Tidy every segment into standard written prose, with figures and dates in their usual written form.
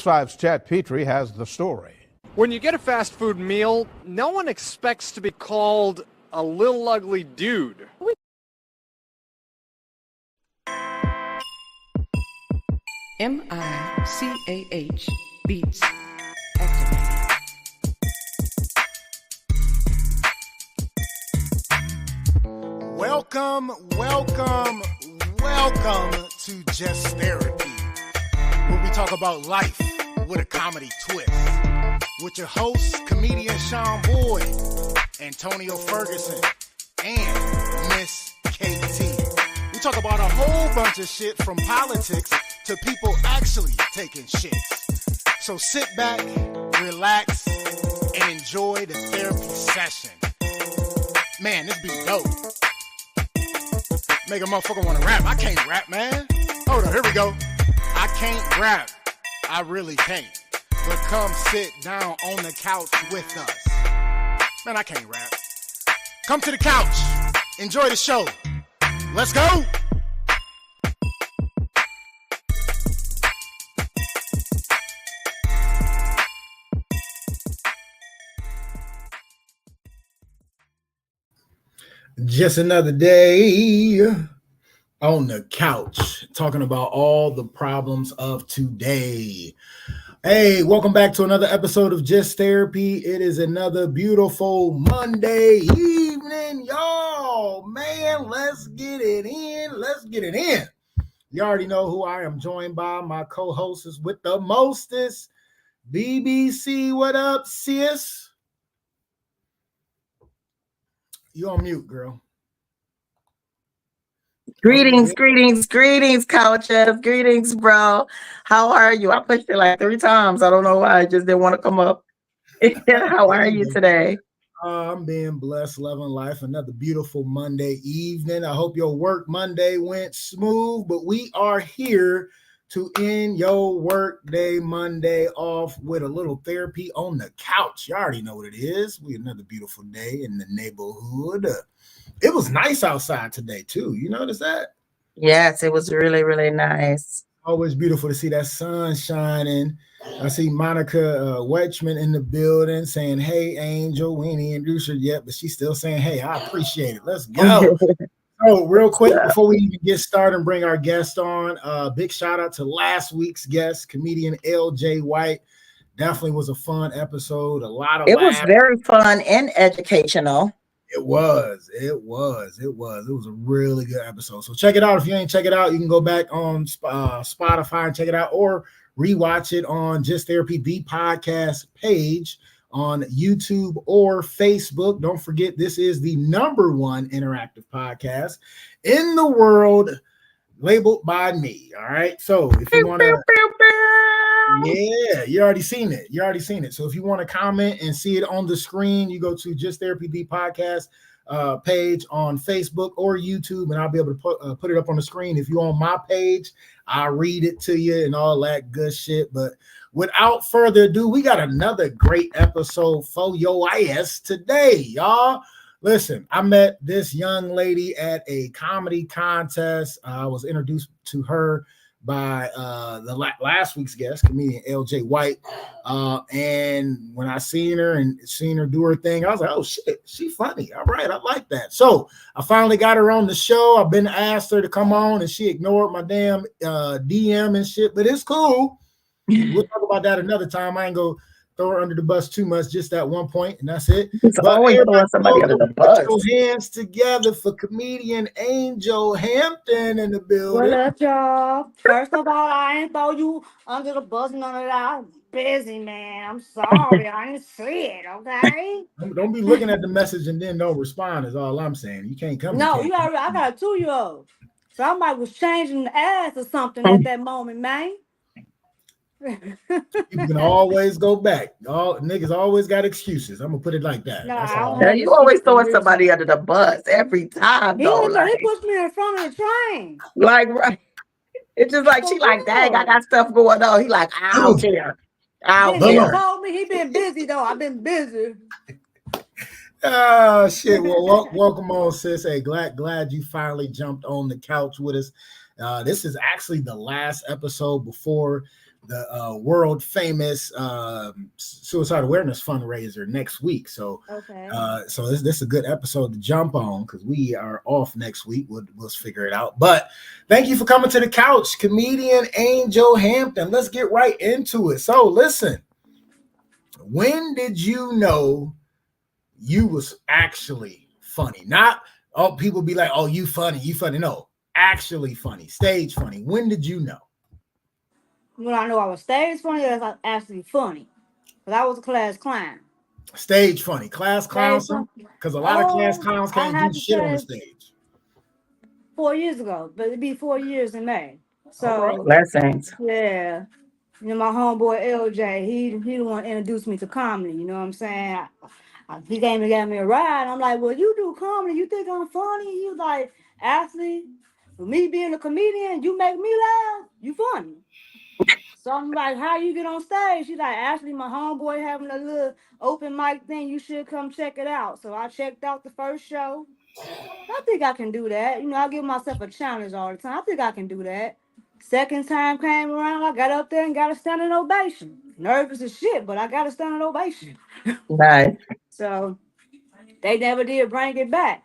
5's Chad Petrie has the story. When you get a fast food meal, no one expects to be called a little ugly dude. MICAH Beats activated. Welcome to Just Therapy, where we talk about life with a comedy twist. With your hosts, comedian Sean Boyd, Antonio Ferguson, and Miss KT. We talk about a whole bunch of shit from politics to people actually taking shits. So sit back, relax, and enjoy the therapy session. Man, this be dope. Make a motherfucker want to rap. I can't rap, man. Hold on, here we go. I can't rap. I really can't. But come sit down on the couch with us. Man, I can't rap. Come to the couch. Enjoy the show. Let's go. Just another day on the couch, talking about all the problems of today. Hey, welcome back to another episode of Just Therapy. It is another beautiful Monday evening, y'all. Man, let's get it in. You already know who I am, joined by my co-hosts with the mostest. BBC, what up, sis? You on mute, girl. Greetings, couches. Greetings, bro. How are you? I pushed it like 3 times. I don't know why. I just didn't want to come up. How are you today? I'm being blessed, loving life. Another beautiful Monday evening. I hope your work Monday went smooth, but we are here to end your work day Monday off with a little therapy on the couch. You already know what it is. We another beautiful day in the neighborhood. It was nice outside today too. You notice that? Yes, it was really, really nice. Always beautiful to see that sun shining. I see Monica Wetchman in the building saying, "Hey, Angel." We ain't introduced her yet, but she's still saying, "Hey, I appreciate it." Let's go. So real quick, before we even get started and bring our guest on, big shout out to last week's guest, comedian LJ White. Definitely was a fun episode. A lot of It was very fun and educational. It was a really good episode. So check it out. If you ain't check it out, you can go back on Spotify and check it out, or rewatch it on Just Therapy, the podcast page on YouTube or Facebook. Don't forget, this is the #1 interactive podcast in the world, labeled by me. All right. So if you want to, yeah, you already seen it. So if you want to comment and see it on the screen, you go to Just Therapy, the podcast page on Facebook or YouTube, and I'll be able to put it up on the screen. If you're on my page, I'll read it to you and all that good shit. But without further ado, we got another great episode for your ass today, y'all. Listen, I met this young lady at a comedy contest. I was introduced to her by the last week's guest, comedian LJ White. And when I seen her do her thing, I was like, oh shit, she funny. All right, I like that. So I finally got her on the show. I've been asked her to come on, and she ignored my damn DM and shit, but it's cool. We'll talk about that another time. I ain't gonna throw her under the bus too much, just at one point, and that's it. It's always throwing somebody under the bus. Put your hands together for comedian Angel Hampton in the building. What up, y'all? First of all, I ain't throw you under the bus, none of that. I was busy, man. I'm sorry. I didn't see it, okay? Don't be looking at the message and then don't respond is all I'm saying. You can't come. No, you already, I got a 2-year-old. Somebody was changing the ass or something at that moment, man. You can always go back. All niggas always got excuses. I'm gonna put it like that. No, that's I all. don't. You always throwing somebody under the bus every time, though. He pushed me in front of the train. Like, right. It's just like, she like, dang, I got stuff going on. He like, I don't care. I don't He care. told me he been busy, though. I've been busy. Oh shit! Well, welcome on, sis. Hey, glad you finally jumped on the couch with us. This is actually the last episode before world famous suicide awareness fundraiser next week. So, Okay. so this is a good episode to jump on because we are off next week. We'll figure it out. But thank you for coming to the couch, comedian Angel Hampton. Let's get right into it. So, listen, when did you know you was actually funny? Not people be like, oh, you funny. No, actually funny, stage funny. When did you know? When I know I was stage funny, or was actually funny. Because I was a class clown. Stage funny, class clowns, Stage funny. because a lot of class Oh, clowns I can't have do to shit on the say stage. 4 years ago, but it'd be 4 years in May. All right. So Blessings. yeah, my homeboy LJ, he the one introduced me to comedy. You know what I'm saying? He came and got me a ride. I'm like, well, you do comedy. You think I'm funny? He was like, Ashley, for me being a comedian, you make me laugh. You funny. So I'm like, how you get on stage? She's like, Ashley, my homeboy having a little open mic thing. You should come check it out. So I checked out the first show. I think I can do that. I give myself a challenge all the time. I think I can do that. Second time came around, I got up there and got a standing ovation. Nervous as shit, but I got a standing ovation. Nice. So they never did bring it back.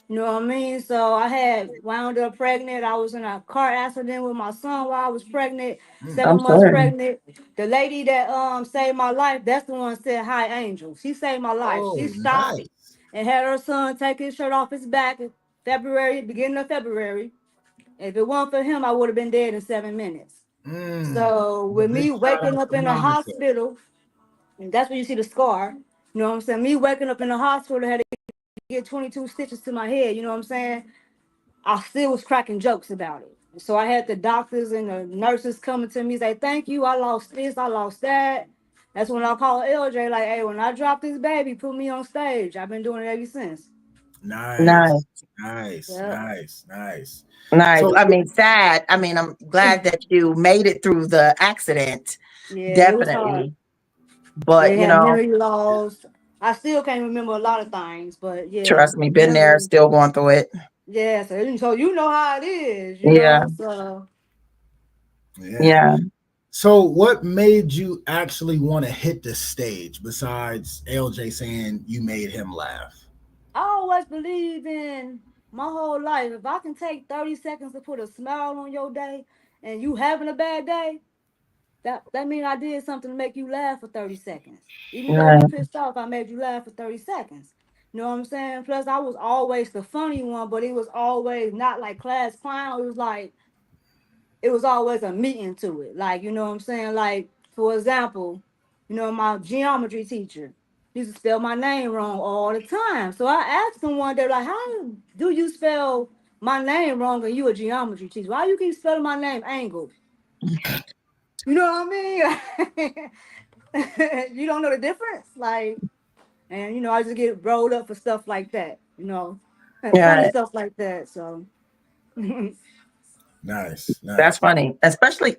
You know what I mean? So I had wound up pregnant. I was in a car accident with my son while I was pregnant, I'm 7 months sorry. pregnant. The lady that saved my life, that's the one that said hi Angel. She saved my life. She Oh, stopped nice. and had her son take his shirt off his back in February, beginning of February. If it weren't for him, I would have been dead in 7 minutes. So with Big me shout waking out up to in the Mama Cat. hospital, and that's where you see the scar. You know what I'm saying? Me waking up in the hospital, had to get 22 stitches to my head. You know what I'm saying? I still was cracking jokes about it. So I had the doctors and the nurses coming to me say, thank you. I lost this, I lost that. That's when I called LJ, like, hey, when I drop this baby, put me on stage. I've been doing it ever since. Nice. Yeah. Nice. Nice. So I mean, sad. I mean, I'm glad that you made it through the accident. Yeah, it was hard. Definitely. But, They had memory loss. I still can't remember a lot of things, but yeah, trust me, been there, memory. still going through it. Yeah, so you know how it is, Yeah. So Yeah. So what made you actually want to hit the stage besides LJ saying you made him laugh? I always believed in my whole life. If I can take 30 seconds to put a smile on your day and you having a bad day, that means I did something to make you laugh for 30 seconds. Even though Right. you pissed off, I made you laugh for 30 seconds. You know what I'm saying? Plus, I was always the funny one, but it was always not like class clown. It was always a meeting to it. Like, you know what I'm saying? Like, for example, my geometry teacher used to spell my name wrong all the time. So I asked him one day, like, how do you spell my name wrong and you a geometry teacher? Why you keep spelling my name angled? You know what I mean? You don't know the difference? Like, and I just get rolled up for stuff like that, funny Yeah. stuff like that. So Nice. That's funny. Especially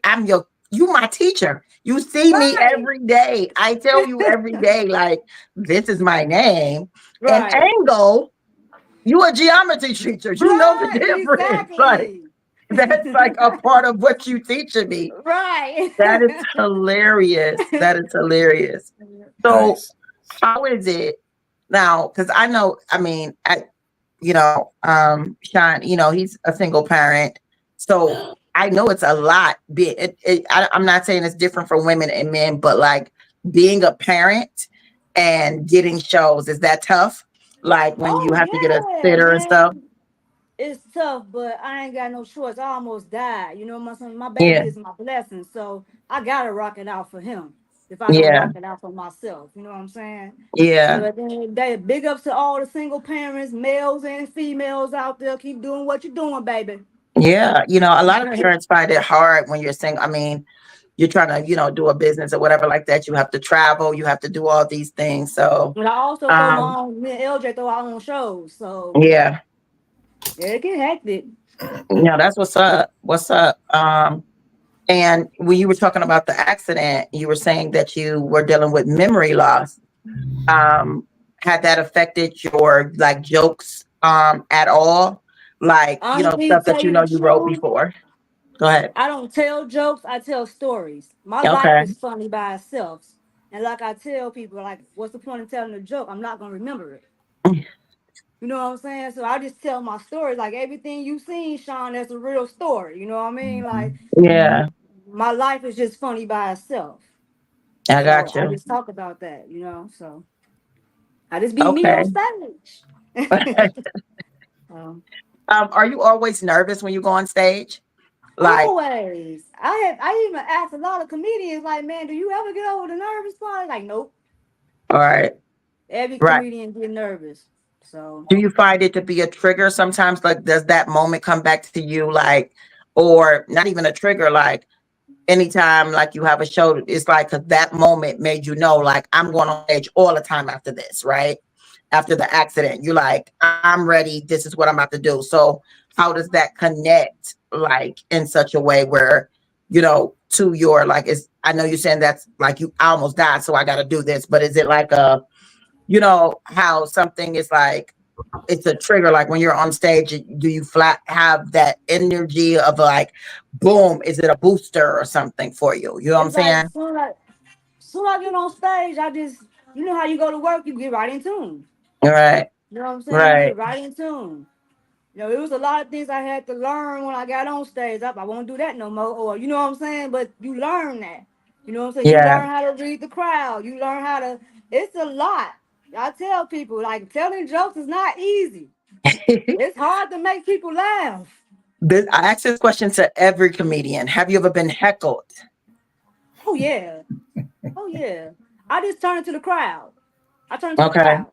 you my teacher. You see me right. every day. I tell you every day, like, this is my name. And Right. Angle, you a geometry teacher. You know the Right, difference. Like, exactly. that's like a part of what you teaching me. Right. That is hilarious. That is hilarious. So Nice. how is it now? Because I know, I mean, Sean, he's a single parent. So I know it's a lot. I'm not saying it's different for women and men, but like being a parent and getting shows, is that tough? Like when you Oh have to get a yeah, sitter and stuff? man. It's tough, but I ain't got no choice. I almost died. My son, my Yeah. baby is my blessing. So I gotta rock it out for him. If I don't Yeah. rock it out for myself. You know what I'm saying? Yeah. So at the end of the day, big ups to all the single parents, males and females out there. Keep doing what you're doing, baby. Yeah. A lot of parents find it hard when you're single. I mean, you're trying to, do a business or whatever like that. You have to travel, you have to do all these things. So But I also throw my own, me and LJ throw our own shows. So yeah. it get hectic. That's what's up. What's up? And when you were talking about the accident, you were saying that you were dealing with memory loss. Had that affected your like jokes at all? Like, Honestly, stuff that tell you the you wrote truth, before. Go ahead. I don't tell jokes, I tell stories. My life Okay. is funny by itself. And like I tell people, like, what's the point of telling a joke? I'm not gonna remember it. You know what I'm saying? So I just tell my stories. Like everything you seen, Sean, that's a real story. You know what I mean? Like Yeah, my life is just funny by itself. I So got I you. just talk about that, you know. So I just be me Okay. on stage. um, Are you always nervous when you go on stage? Like, Always. I even asked a lot of comedians, like, man, do you ever get over the nervous part? Like, nope. all right, Every right. comedian get nervous. So Do you find it to be a trigger sometimes? Like, does that moment come back to you, like, or not even a trigger? Like, anytime, like, you have a show, it's like 'cause that moment made you know, like, I'm going on stage all the time after this, right? After the accident, you're like, I'm ready. This is what I'm about to do. So, how does that connect, like, in such a way where, to your, like, is I know you're saying that's like you almost died, so I got to do this, but is it like a, how something is like, it's a trigger, like when you're on stage, do you flat have that energy of like, boom, is it a booster or something for you? You know what I'm it's like saying? soon as I get on stage, I just you know how you go to work, you get right in tune. Right, You know what I'm saying? You right, get right in tune. It was a lot of things I had to learn when I got on stage. I won't do that no more. Or you know what I'm saying? But you learn that. You know what I'm saying? You yeah. learn how to read the crowd. You learn how to. It's a lot. I tell people like telling jokes is not easy. It's hard to make people laugh. I ask this question to every comedian. Have you ever been heckled? Oh yeah. Oh yeah. I just turn to the crowd. I turn to the Okay. crowd.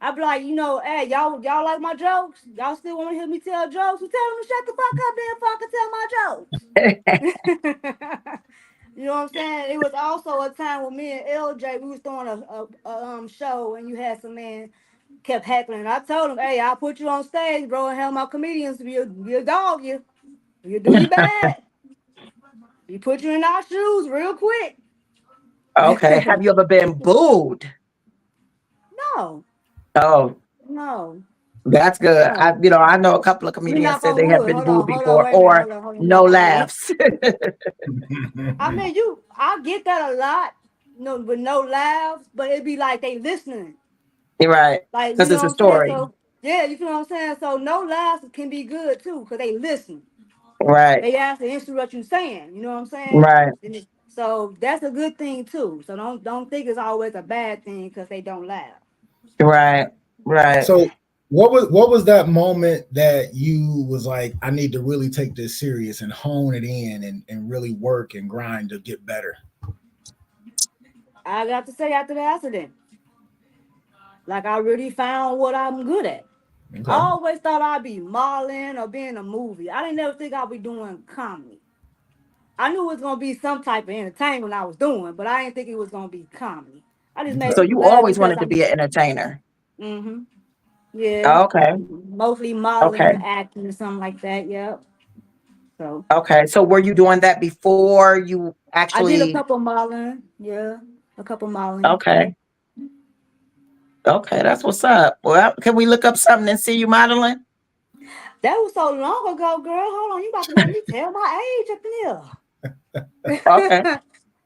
I be like, hey, y'all like my jokes? Y'all still want to hear me tell jokes? Well, tell them to shut the fuck up then, fuck and tell my jokes. You know what I'm saying? It was also a time when me and LJ we was throwing a show and you had some man kept heckling. I told him, hey, I'll put you on stage, bro, and have my comedians be a dog you. You do you bad. You put you in our shoes real quick. Okay. Have you ever been booed? No, Oh, no, that's good. no. I know a couple of Let me comedians knock said on they have wood. been Hold booed on, hold on, before wait a minute, or hold on, no knock on wood. laughs. I mean, I get that a lot, with no laughs, but it'd be like they listening. Right. Like, you Because know it's what a I'm saying? story. So, yeah, you know what I'm saying? So, no laughs can be good too, because they listen. Right. They ask to answer what you're saying. You know what I'm saying? Right. So, that's a good thing too. So, don't think it's always a bad thing because they don't laugh. Right. Right. So what was that moment that you was like, I need to really take this serious and hone it in and really work and grind to get better? I got to say after the accident, like I really found what I'm good at. I Okay. always thought I'd be modeling or being a movie. I didn't never think I'd be doing comedy. I knew it was gonna be some type of entertainment I was doing, but I didn't think it was gonna be comedy. I just made Okay. So people you laugh always because wanted to be I'm. an entertainer. Mm-hmm. Yeah. Okay. Mostly modeling Okay. and acting or something like that. Yep. So Okay. So were you doing that before you I did a actually? couple modeling. Yeah. A couple modeling. Okay. Okay. That's what's up. Well, can we look up something and see you modeling? That was so long ago, girl. Hold on, you about to make me tell my age up Okay. in here.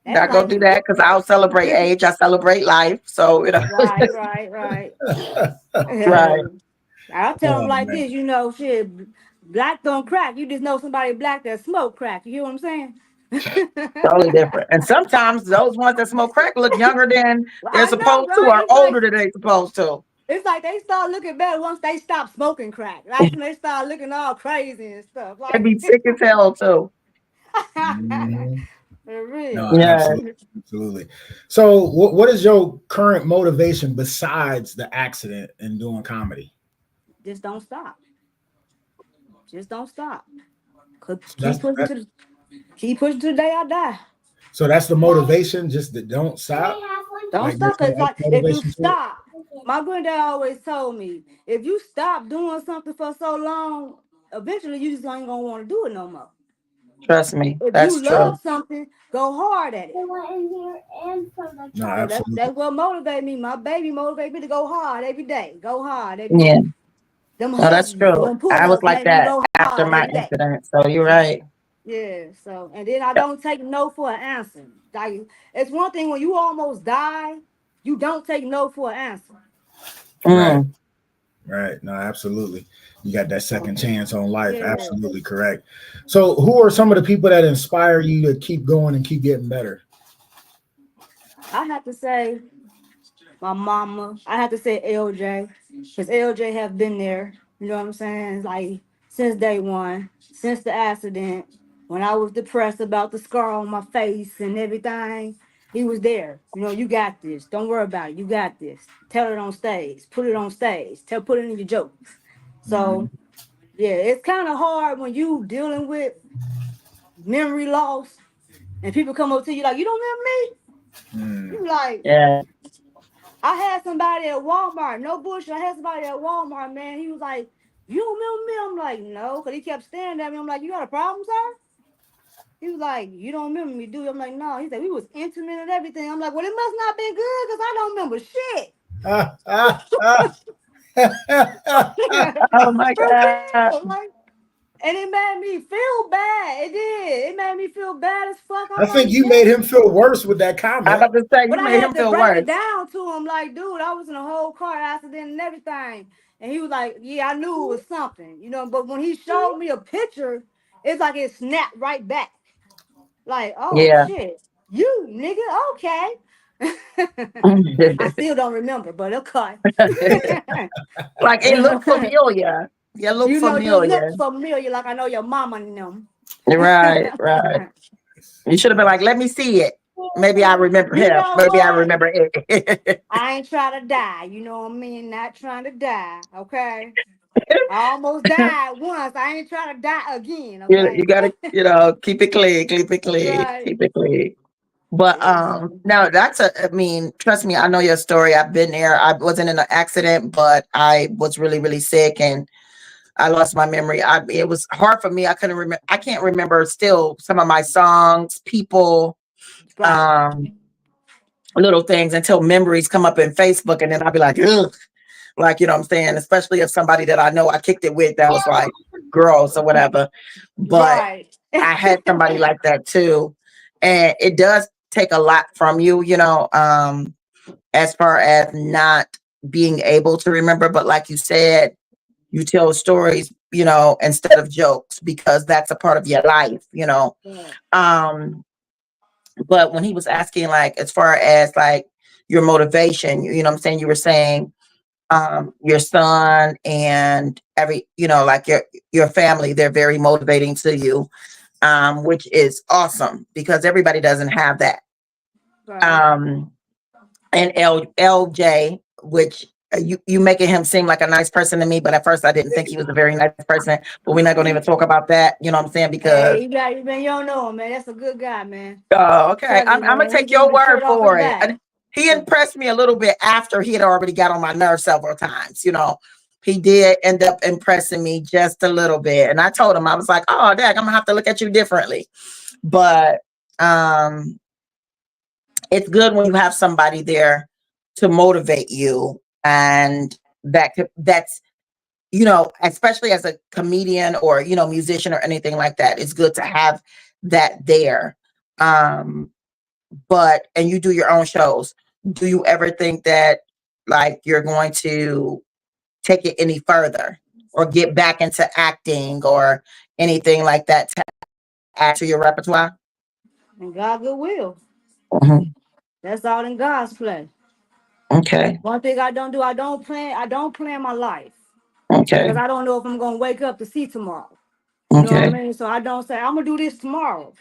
That's Not gonna like do that because I'll celebrate age. I celebrate life. So right, right, right. right. I'll tell them Oh like man. this, shit, black don't crack. You just know somebody black that smoke crack. You hear what I'm saying? Totally different. And sometimes those ones that smoke crack look younger than they're I know, supposed to, right? or older than they supposed to. It's like they start looking better once they stop smoking crack. That's when they start looking all crazy and stuff. They Like be sick as hell too. Mhm. for No, real. Yeah. absolutely, absolutely. So, what is your current motivation besides the accident and doing comedy? Just don't stop. Just don't stop. So Keep pushing keep pushing to the day I die. that's the motivation, just that don't stop. Don't Like there's stop, no cause other like if you motivation to it. stop, my granddad always told me, if you stop doing something for so long, eventually you just ain't gonna want to do it no more. Trust me. If That's you true. love something, go hard at it. No, So absolutely. that's what motivates me. My baby motivates me to go hard every day. Go hard every Yeah. day. Them No, that's hustles, true. them I was pull-ups like make me that go after hard my every day. incident. So you're right. Yeah, so and then I don't take no for an answer. Like it's one thing when you almost die, you don't take no for an answer. Right. Mm. Right. No, absolutely. You got that second chance on life. Yeah, Absolutely correct. So, who are some of the people that inspire you to keep going and keep getting better? I have to say my mama. I have to say LJ because LJ have been there. You know what I'm saying? Like since day one, since the accident, when I was depressed about the scar on my face and everything, he was there. You know, you got this. Don't worry about it. You got this. Tell it on stage. Put it on stage. Put it in your jokes. Mhm. So yeah, it's kind of hard when you dealing with memory loss and people come up to you like, you don't remember me? Mm. You like, Yeah. I had somebody at Walmart, no bullshit. I had somebody at Walmart, man. He was like, you don't remember me? I'm like, no, because he kept staring at me. I'm like, you got a problem, sir? He was like, you don't remember me, do you? I'm like, no. He said, we was intimate and everything. I'm like, well, it must not been good because I don't remember shit. Ah, ah, ah. Oh my For God. real. Like, and it made me feel bad. It did. It made me feel bad as fuck. I I'm think like, you damn. made him feel worse with that I'm comment. about to say But you I made had him to feel break it worse. down to him, like, dude, I was in a whole car accident and everything. And he was like, yeah, I knew it was something, you know. But when he showed me a picture, it's like it snapped right back. Like, oh Yeah. shit, you nigga, okay. I still don't remember, but okay. Like it looked familiar. You look You know, you look familiar. familiar, like I know your mama and them. Right, right. You should have been like, let me see it. Maybe I remember You him. know Maybe I what? remember it. I ain't trying to die. You know what I mean? Not trying to die. Okay. I almost died once. I ain't trying to die again. You Okay. gotta, keep it clean, keep it clean, Right. keep it clean. But Yes. no, I mean, trust me, I know your story. I've been there. I wasn't in an accident, but I was really, really sick and I lost my memory. It was hard for me. I couldn't remember. I can't remember still some of my songs, people, Right. um, little things until memories come up in Facebook, and then I'll be like, ugh, like you know what I'm saying. Especially if somebody that I know I kicked it with that was like girls or whatever. But Right. I had somebody like that too, and it does take a lot from you, as far as not being able to remember. But like you said, you tell stories, instead of jokes because that's a part of your life. Right. Um, but when he was asking, like, as far as like your motivation, what I'm saying, you were saying your son and like your family, they're very motivating to you, which is awesome because everybody doesn't have that. Right. Um, and LJ, which you making him seem like a nice person to me, but at first I didn't think he was a very nice person. But we're not going to even talk about that. You know what I'm saying? Because Hey, you don't know him, man. That's a good guy, man. oh, okay, Tell you, I'm gonna man, he take give me your the word shirt off his for it. back. And he impressed me a little bit after he had already got on my nerves several times. He did end up impressing me just a little bit, and I told him I was like, "Oh, Dad, I'm gonna have to look at you differently." But um, it's good when you have somebody there to motivate you, and that's especially as a comedian or musician or anything like that. It's good to have that there. Um, and you do your own shows. Do you ever think that like you're going to take it any further or get back into acting or anything like that to add to your repertoire? And God good will. Mhm. That's all in God's play. Okay. One thing I don't do, I don't plan my life. Because Okay. I don't know if I'm gonna wake up to see tomorrow. You know what I Okay. mean? So I don't say I'm gonna do this tomorrow.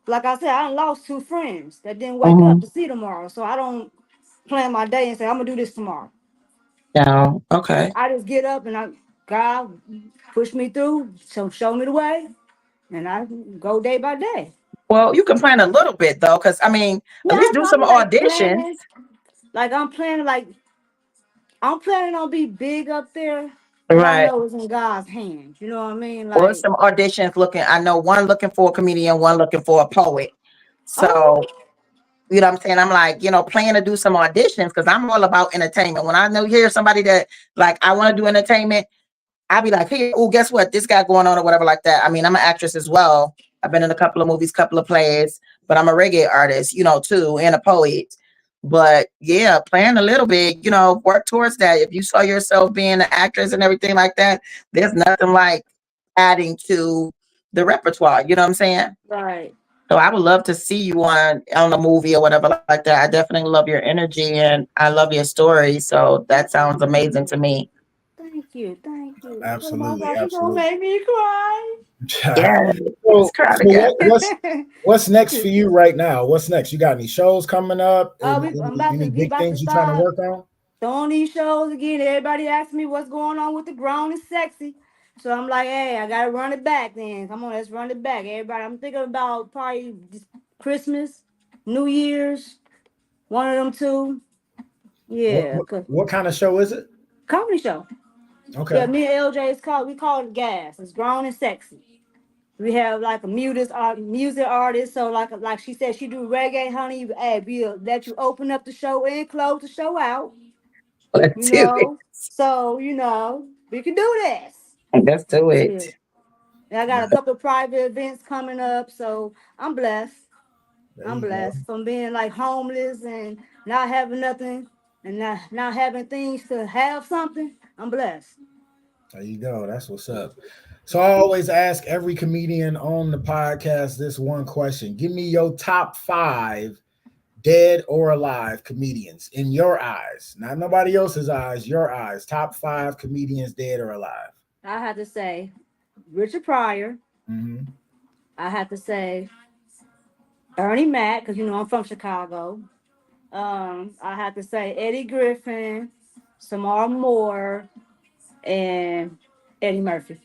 Like I said, I done lost two friends that didn't wake up Hmm. to see tomorrow. So I don't plan my day and say I'm gonna do this tomorrow. No. Okay. I just get up and God push me through, so show me the way, and I go day by day. Well, you can plan a little bit though, because I mean, Yeah, at least do I some be like auditions. planning. Like I'm planning on be big up there, but I Right. know it's in God's hands. You know what I mean? Or Like, some auditions looking. I know one looking for a comedian, one looking for a poet. So oh, what I'm saying? I'm like, plan to do some auditions because I'm all about entertainment. When I know hear somebody that like I want to do entertainment, I'll be like, hey, oh, guess what? This guy going on or whatever like that. I mean, I'm an actress as well. I've been in a couple of movies, couple of plays, but I'm a reggae artist, too, and a poet. But yeah, plan a little bit, work towards that. If you saw yourself being an actress and everything like that, there's nothing like adding to the repertoire. You know what I'm saying? Right. So I would love to see you on a movie or whatever like that. I definitely love your energy and I love your story. So that sounds amazing to me. Thank you. Thank you. Oh my Absolutely, gosh, you gonna absolutely. make me cry. Yeah, So, let's cry so together. what's next for you right now? What's next? You got any shows coming up? I'm about Any to we big about to things you trying to start work on? throwing these shows again. Everybody asks me what's going on with the grown and sexy. So I'm like, hey, I gotta run it back then. Come on, let's run it back. Everybody, I'm thinking about probably just Christmas, New Year's, one of them two. What, Yeah, what what kind of show is it? comedy show. Yeah, Okay. me and LJ we call it gas. It's grown and sexy. We have like a music artist. So like she said, she do reggae, honey. Hey, we'll let you open up the show and close the show out. Let's do it. So we can do this. Let's do it. Yeah. And I got a couple of private events coming up, so I'm blessed. There I'm you go. blessed from being like homeless and not having nothing and not having things to have something. I'm blessed. There you go. That's what's up. So I always ask every comedian on the podcast this one question. Give me your top 5 dead or alive comedians in your eyes, not nobody else's eyes, your eyes. Top 5 comedians dead or alive. I had to say Richard Pryor. Mm-hmm. I had to say Ernie Mac, because I'm from Chicago. I had to say Eddie Griffin, Samara Moore, and Eddie Murphy.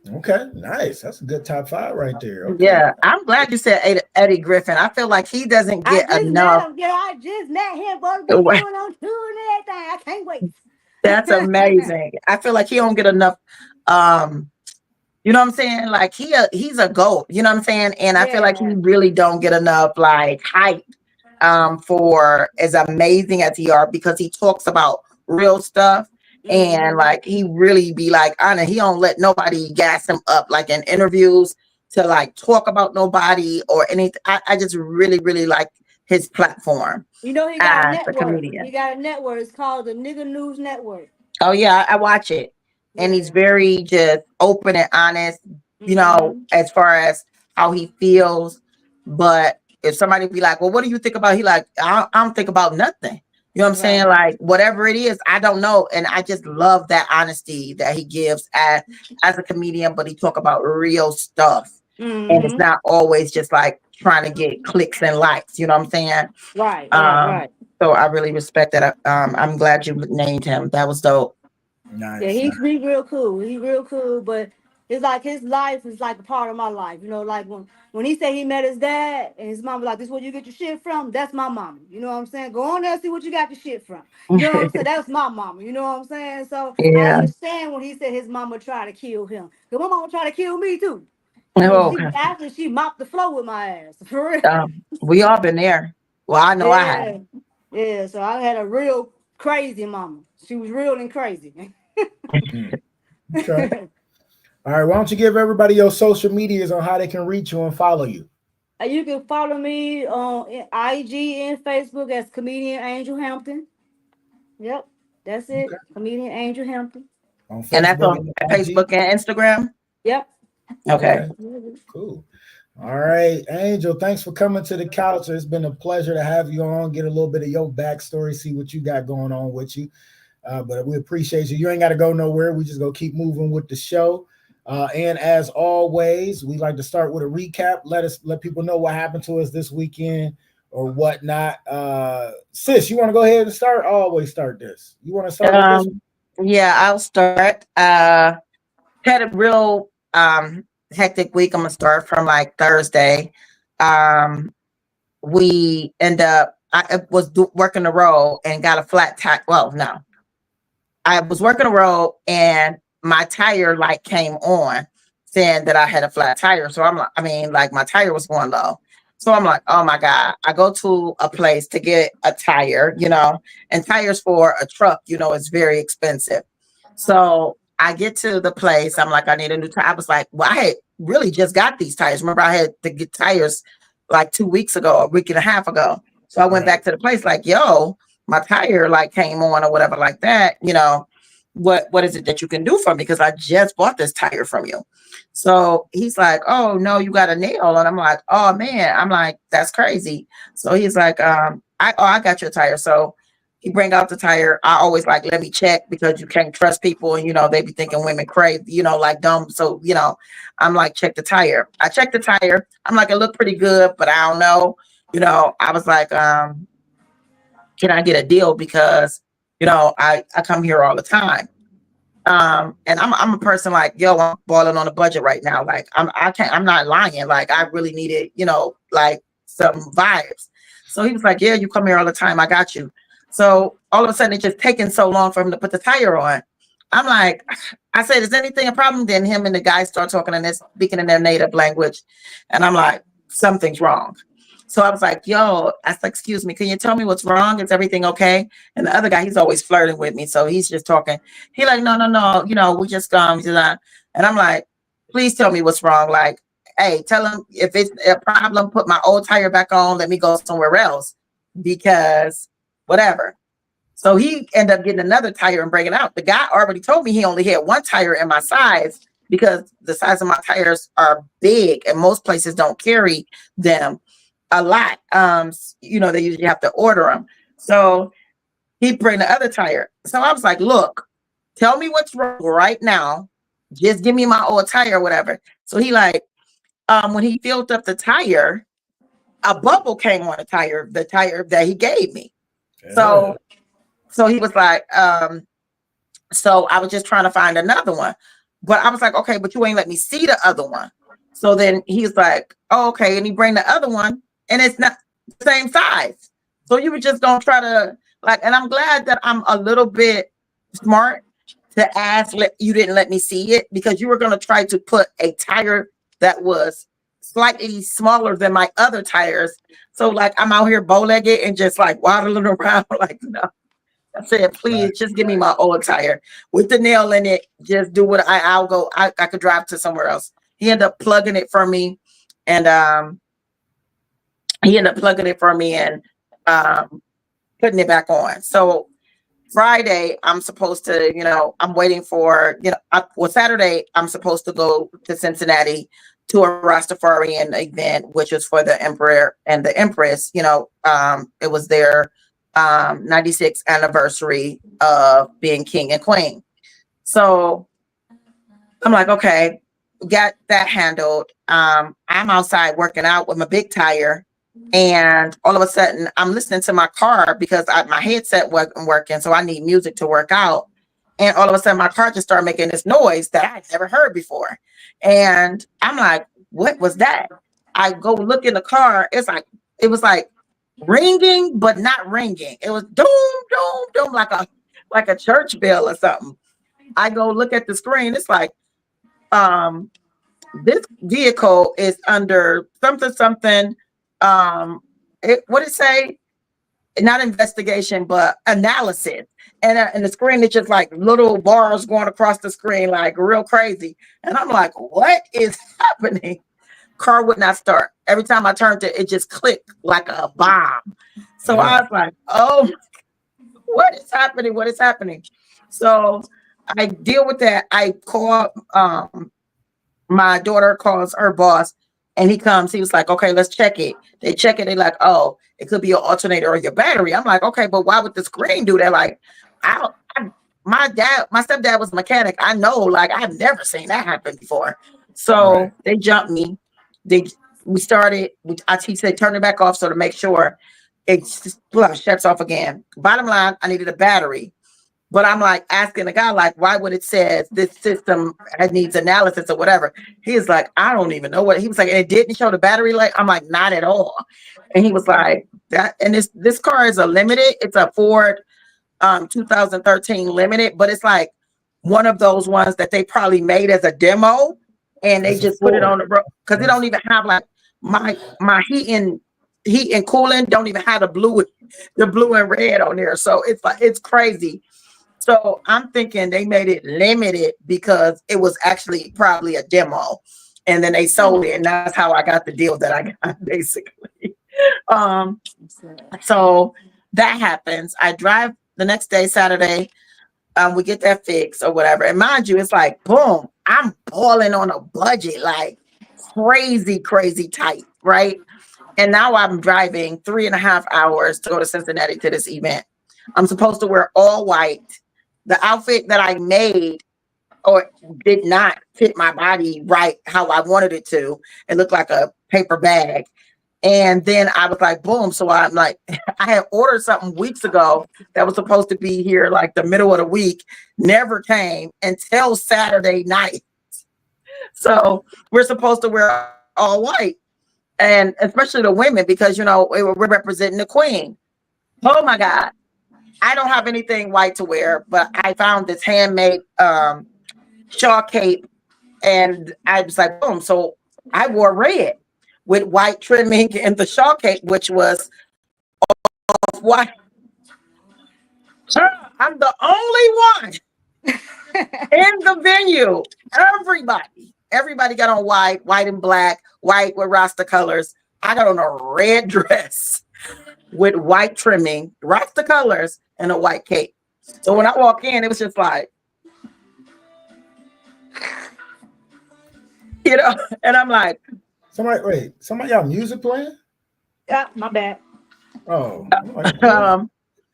Okay, nice. That's a good top 5 right there. Okay. Yeah, I'm glad you said Eddie Griffin. I feel like he doesn't I get just enough. met him. Yeah, I just met him. But we going on tour and everything. I can't wait. That's amazing. I feel like he don't get enough. You know what I'm saying? Like he's a GOAT. You know what I'm saying? And I feel like he really don't get enough like hype for as amazing as he are because he talks about real stuff. And like he really be like honest. He don't let nobody gas him up like in interviews to like talk about nobody or anything. I just really, really like his platform. He got a as a network. comedian. He got a network. It's called the Nigga News Network. Oh yeah, I watch it. And he's very just open and honest, as far as how he feels. But if somebody be like, well, what do you think about? He like, I don't think about nothing. You know what I'm saying? Like whatever it is, I don't know. And I just love that honesty that he gives as a comedian, but he talk about real stuff. And it's not always just like trying to get clicks and likes. You know what I'm saying? Right. So I really respect that. I'm glad you named him. That was dope. Nice. Yeah, he's real cool. He's real cool, but it's like his life is like a part of my life. Like when he said he met his dad and his mom was like, "This is where you get your shit from." That's my mama. You know what I'm saying? Go on there and see what you got your shit from. You know what I'm saying? That's my mama. You know what I'm saying? So I understand when he said his mama tried to kill him. Cause my mama tried to kill me too. After she mopped the floor with my ass. For real. We all been there. Well, I know I have. Yeah, so I had a real crazy mama. She was real and crazy. Okay. All right. Why don't you give everybody your social medias on how they can reach you and follow you? You can follow me on IG and Facebook as Comedian Angel Hampton. Yep, that's it. Okay. Comedian Angel Hampton. On Facebook, and that's on Facebook and Instagram? Yep. Okay. Cool. All right, Angel, thanks for coming to the couch. It's been a pleasure to have you on, get a little bit of your backstory, see what you got going on with you. But we appreciate you. You ain't got to go nowhere. We just go keep moving with the show. And as always, we like to start with a recap. Let people know what happened to us this weekend or whatnot. Sis, you want to go ahead and start? I always start this. You want to start with this? Yeah, I'll start. Had a real hectic week. I'm gonna start from like Thursday. We end up. I was working the road and got a flat tire. Well, no, I was working the road and my tire light came on, saying that I had a flat tire. So I'm like, my tire was going low. So I'm like, oh my God. I go to a place to get a tire, and tires for a truck, is very expensive. So I get to the place. I'm like, I need a new tire. I was like, well, I had really just got these tires. Remember, I had to get tires like 2 weeks ago, a week and a half ago. So I went back to the place like, yo, my tire like came on or whatever like that. You know, what is it that you can do for me? Because I just bought this tire from you. So he's like, oh no, you got a nail. And I'm like, oh man, I'm like, that's crazy. So he's like, I got your tire. So he bring out the tire. I always like, let me check, because you can't trust people, and you know, they be thinking women crazy, you know, like dumb. So, you know, I'm like, check the tire. I checked the tire. I'm like, it looked pretty good, but I don't know. You know, I was like, can I get a deal? Because, you know, I come here all the time. And I'm a person like, yo, I'm balling on a budget right now. Like I'm not lying. Like I really needed, you know, like some vibes. So he was like, yeah, you come here all the time. I got you. So all of a sudden, it's just taking so long for him to put the tire on. I'm like, I said, is anything a problem? Then him and the guy start talking and they're speaking in their native language. And I'm like, something's wrong. So I was like, yo, I was like, excuse me, can you tell me what's wrong? Is everything okay? And the other guy, he's always flirting with me. So he's just talking. He like, no, you know, we just and I'm like, please tell me what's wrong. Like, hey, tell him if it's a problem, put my old tire back on, let me go somewhere else, because whatever. So he ended up getting another tire and bringing it out. The guy already told me he only had one tire in my size, because the size of my tires are big and most places don't carry them a lot. You know, they usually have to order them. So he'd bring the other tire. So I was like, look, tell me what's wrong right now. Just give me my old tire or whatever. So he like, when he filled up the tire, a bubble came on the tire that he gave me. Yeah. So he was like, so I was just trying to find another one. But I was like, okay, but you ain't let me see the other one. So then he's like, oh, okay. And he bring the other one, and it's not the same size. So you were just gonna try to like, and I'm glad that I'm a little bit smart to ask, you didn't let me see it, because you were gonna try to put a tire that was slightly smaller than my other tires. So like I'm out here bow-legged and just like waddling around like, no. I said, please just give me my old tire with the nail in it. Just do what I'll go. I could drive to somewhere else. He ended up plugging it for me, and putting it back on. So Friday, I'm supposed to, you know, I'm waiting for, you know, Saturday, I'm supposed to go to Cincinnati to a Rastafarian event, which was for the Emperor and the Empress. You know, it was their 96th anniversary of being king and queen. So I'm like, okay, got that handled. I'm outside working out with my big tire, and all of a sudden I'm listening to my car because my headset wasn't working, so I need music to work out. And all of a sudden my car just started making this noise that I'd never heard before. And I'm like, what was that? I go look in the car. It was like ringing, but not ringing. It was doom, doom, doom, like a church bell or something. I go look at the screen. It's like, this vehicle is under something. What did it say? Not investigation, but analysis. And the screen is just like little bars going across the screen, like real crazy. And I'm like, what is happening? Car would not start. Every time I turned it just clicked like a bomb. So yeah. I was like, oh, what is happening? What is happening? So I deal with that. I call, my daughter calls her boss, and he comes. He was like, okay, let's check it. They check it. They're like, oh, it could be your alternator or your battery. I'm like, okay, but why would the screen do that? Like, my stepdad was a mechanic. I know, like, I've never seen that happen before. So right. They jumped me. We started. He said, turn it back off, so to make sure it shuts off again. Bottom line, I needed a battery. But I'm like asking the guy, like, why would it say this system needs analysis or whatever? He's like, I don't even know what. He was like, and it didn't show the battery light. I'm like, not at all. And he was like, that. And this car is a limited. It's a Ford 2013 limited, but it's like one of those ones that they probably made as a demo, and they just put it on the road because they don't even have like my heat and cooling don't even have the blue and red on there. So it's like it's crazy. So I'm thinking they made it limited because it was actually probably a demo. and then they sold it, and that's how I got the deal that I got, basically. So that happens. I drive the next day, Saturday. We get that fixed or whatever. And mind you, it's like, boom, I'm balling on a budget, like crazy, crazy tight, right? And now I'm driving 3.5 hours to go to Cincinnati to this event. I'm supposed to wear all white. The outfit that I made or did not fit my body right how I wanted it to. It looked like a paper bag. And then I was like, boom. So I'm like, I had ordered something weeks ago that was supposed to be here like the middle of the week, never came until Saturday night. So we're supposed to wear all white. And especially the women, because, you know, we're representing the queen. Oh my God. I don't have anything white to wear, but I found this handmade shawl cape, and I was like, boom. So I wore red with white trimming and the shawl cape, which was off white. I'm the only one in the venue. Everybody got on white and black, white with Rasta colors. I got on a red dress with white trimming, Rasta colors, and a white cape. So when I walk in, it was just like, you know, and I'm like, somebody got music playing? Yeah, my bad. Oh,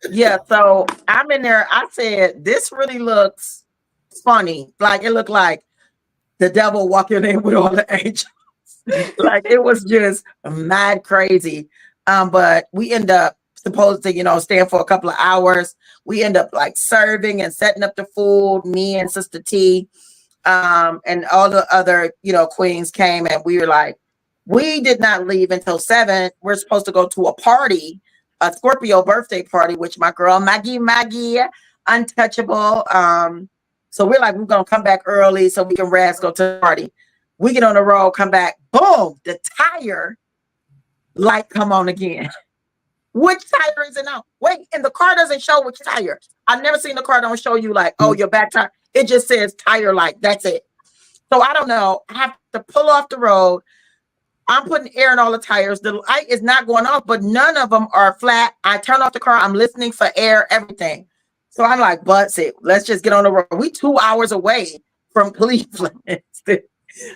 yeah. So I'm in there. I said, this really looks funny. Like it looked like the devil walking in with all the angels. Like it was just mad crazy. But we end up supposed to, you know, stand for a couple of hours. We end up like serving and setting up the food. Me and Sister T, and all the other, you know, queens came, and we were like, we did not leave until 7. We're supposed to go to a party, a Scorpio birthday party, which my girl Maggie, untouchable. So we're like, we're gonna come back early so we can rest, go to the party. We get on the road, come back, boom, the tire light come on again. Which tire is it now? Wait, and the car doesn't show which tire. I've never seen the car don't show you like, oh, your back tire. It just says tire light. That's it. So I don't know. I have to pull off the road. I'm putting air in all the tires. The light is not going off, but none of them are flat. I turn off the car. I'm listening for air, everything. So I'm like, butts it. Let's just get on the road. We 2 hours away from Cleveland.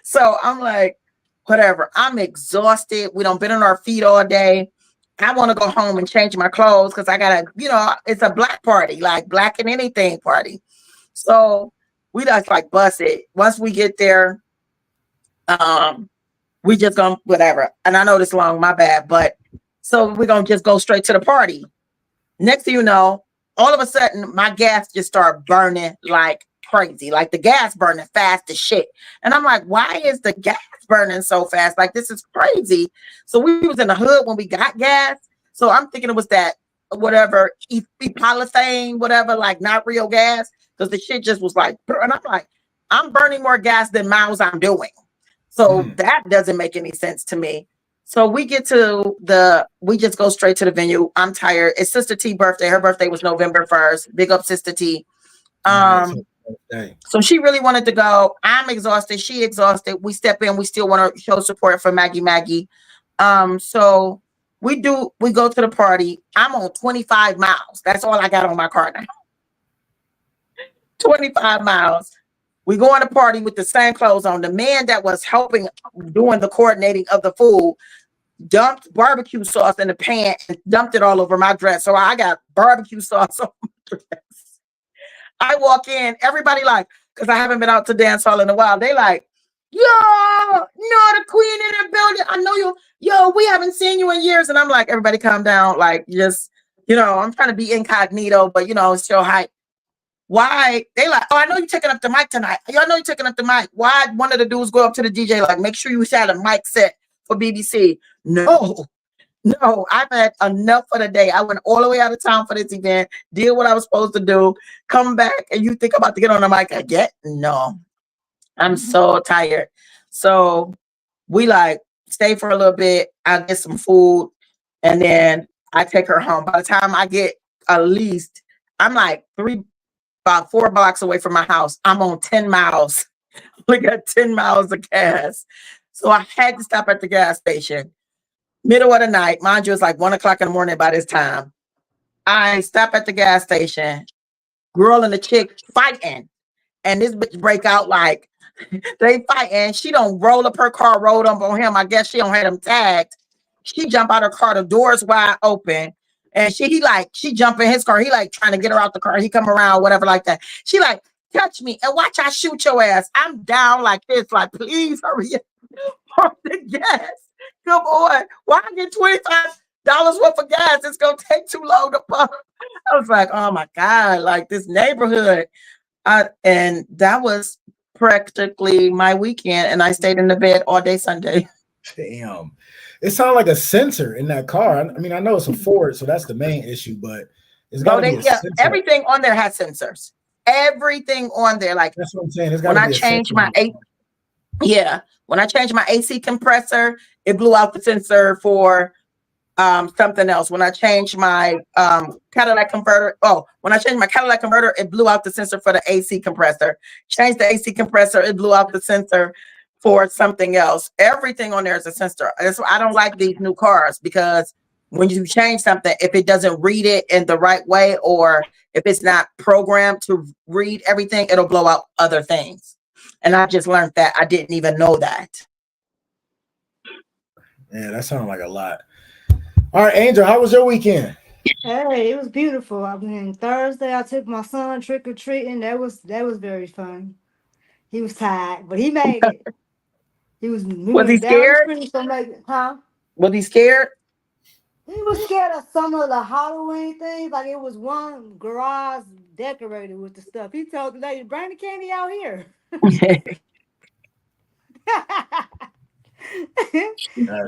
So I'm like, whatever. I'm exhausted. We don't been on our feet all day. I want to go home and change my clothes because I gotta, you know, it's a black party, like black and anything party. So we just like bust it. Once we get there, we just gonna whatever. And I know this long, my bad, but so we're gonna just go straight to the party. Next thing you know, all of a sudden my gas just started burning like crazy, like the gas burning fast as shit. And I'm like, why is the gas burning so fast? Like this is crazy. So we was in the hood when we got gas. So I'm thinking it was that whatever polythene, whatever, like not real gas, because the shit just was like, and I'm like, I'm burning more gas than miles I'm doing. So that doesn't make any sense to me. So we get to we just go straight to the venue. I'm tired. It's Sister T's birthday. Her birthday was November 1st. Big up Sister T. So she really wanted to go. I'm exhausted. She exhausted. We step in. We still want to show support for Maggie. So we go to the party. I'm on 25 miles. That's all I got on my car now. 25 miles. We go on a party with the same clothes on. The man that was helping doing the coordinating of the food dumped barbecue sauce in the pan and dumped it all over my dress. So I got barbecue sauce on my dress. I walk in, everybody like, because I haven't been out to dance hall in a while. They like, yo, no, the queen in the building. I know you. Yo, we haven't seen you in years. And I'm like, everybody calm down. Like, just, you know, I'm trying to be incognito, but, you know, it's still hype. Why? They like, oh, I know you're taking up the mic tonight. Y'all know you're taking up the mic. Why one of the dudes go up to the DJ, like, make sure you had a mic set for BBC. No, I've had enough for the day. I went all the way out of town for this event, did what I was supposed to do, come back, and you think I'm about to get on the mic again? No, I'm so tired. So we like stay for a little bit. I get some food, and then I take her home. By the time I get at least, I'm like about 4 blocks away from my house. I'm on 10 miles only got 10 miles of gas. So I had to stop at the gas station. Middle of the night. Mind you, it's like 1 o'clock in the morning by this time. I stop at the gas station. Girl and the chick fighting. And this bitch break out like they fighting. She don't roll up her car, rolled up on him. I guess she don't have him tagged. She jump out her car, the doors wide open. And she jump in his car. He like trying to get her out the car. He come around, whatever like that. She like, touch me and watch I shoot your ass. I'm down like this, like, please hurry up. Pump the gas. Come on. Why I get $25 worth of gas? It's gonna take too long to pump. I was like, oh my God, like this neighborhood. And that was practically my weekend. And I stayed in the bed all day Sunday. Damn. It sounded like a sensor in that car. I mean, I know it's a Ford, so that's the main issue, but it's got to be a sensor. Everything on there has sensors. Everything on there. Like, that's what I'm saying. When I changed my AC compressor, it blew out the sensor for something else. When I changed my Cadillac converter, it blew out the sensor for the AC compressor. Changed the AC compressor, it blew out the sensor for something else. Everything on there is a sensor. That's why I don't like these new cars, because when you change something, if it doesn't read it in the right way, or if it's not programmed to read everything, it'll blow out other things. And I just learned that. I didn't even know that. Yeah, that sounds like a lot. All right, Angel, how was your weekend? Hey, it was beautiful. I mean, Thursday I took my son trick or treating. That was very fun. He was tired, but he made it. Was he scared? Was he scared? He was scared of some of the Halloween things. Like, it was one garage decorated with the stuff. He told the lady, bring the candy out here. So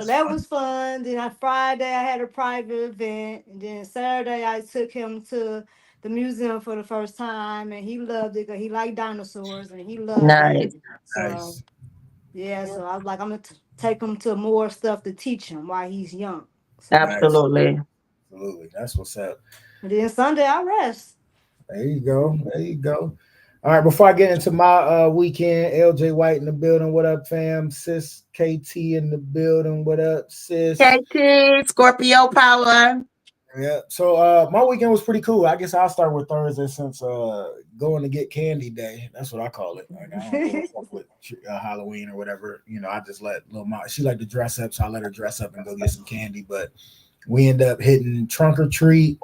that was fun. Then on Friday I had a private event, and then Saturday I took him to the museum for the first time, and he loved it because he liked dinosaurs and he loved it. So yeah, so I was like, I'm gonna take him to more stuff to teach him while he's young. So, Absolutely. That's what's up. And then Sunday I rest. There you go. All right, before I get into my weekend, LJ White in the building. What up, fam? Sis KT in the building. What up, sis? KT, Scorpio power. Yeah. So my weekend was pretty cool. I guess I'll start with Thursday, since going to get candy day. That's what I call it. Like, I don't fuck with Halloween or whatever. You know, I just let little mom. She like to dress up, so I let her dress up and go get some candy. But we end up hitting trunk or treat.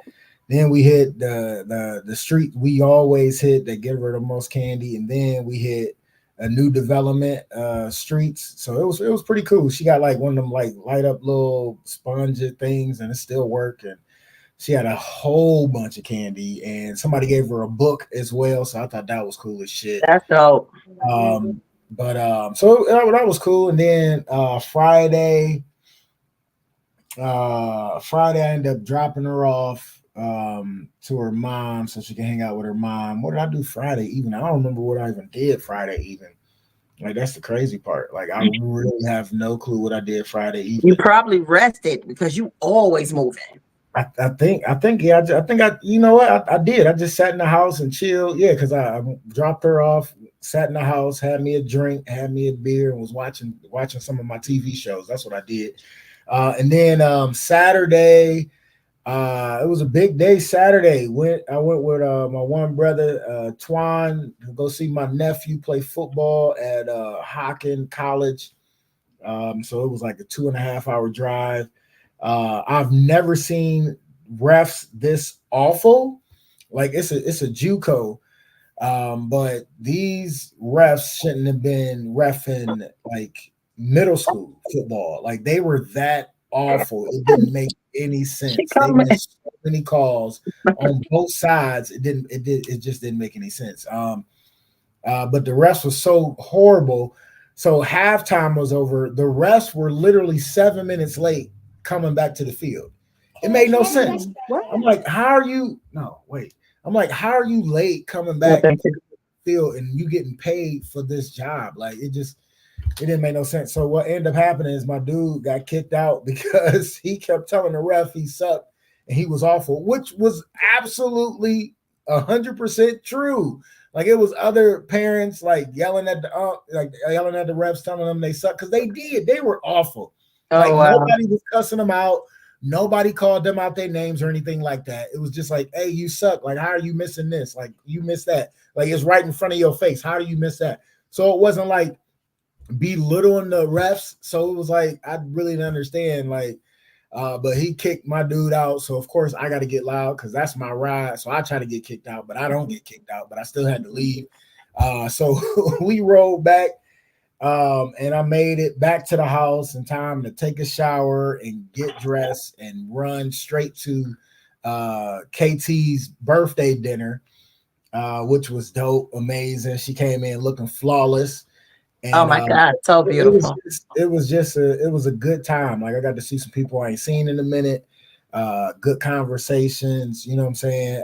Then we hit the street we always hit that give her the most candy, and then we hit a new development streets. So it was pretty cool. She got like one of them like light up little sponge things, and it still worked. And she had a whole bunch of candy, and somebody gave her a book as well. So I thought that was cool as shit. That's dope. So that was cool. And then Friday I ended up dropping her off to her mom so she can hang out with her mom. What did I do Friday evening? I don't remember what I even did Friday evening. Like, that's the crazy part. Like, I really have no clue what I did Friday evening. You probably rested because you always moving. I think you know what I did. I just sat in the house and chilled. Yeah, because I dropped her off, sat in the house, had me a drink, had me a beer, and was watching some of my TV shows. That's what I did. And then Saturday, it was a big day. Saturday, I went with my one brother, Twan, to go see my nephew play football at Hockin College. So it was like a 2.5 hour drive. I've never seen refs this awful. Like, it's a JUCO, but these refs shouldn't have been reffing like middle school football. Like, they were that awful. It didn't make any sense. They missed so many calls on both sides. It just didn't make any sense. But the refs was so horrible. So halftime was over. The refs were literally 7 minutes late coming back to the field. It made no sense. I'm like, how are you late coming back to the field and you getting paid for this job? Like, it didn't make no sense. So what ended up happening is my dude got kicked out because he kept telling the ref he sucked and he was awful, which was absolutely 100% true. Like it was other parents like yelling at the refs, telling them they suck because they did. They were awful. Like nobody was cussing them out. Nobody called them out their names or anything like that. It was just like, hey, you suck. Like, how are you missing this? Like, you missed that. Like, it's right in front of your face. How do you miss that? So it wasn't like belittling the refs. So it was like, I really didn't understand. Like, but he kicked my dude out. So of course I got to get loud because that's my ride. So I try to get kicked out, but I don't get kicked out, but I still had to leave. So we rolled back. And I made it back to the house in time to take a shower and get dressed and run straight to KT's birthday dinner, which was dope, amazing. She came in looking flawless. And, oh my God, so beautiful. It was a good time. Like I got to see some people I ain't seen in a minute. Good conversations, you know what I'm saying?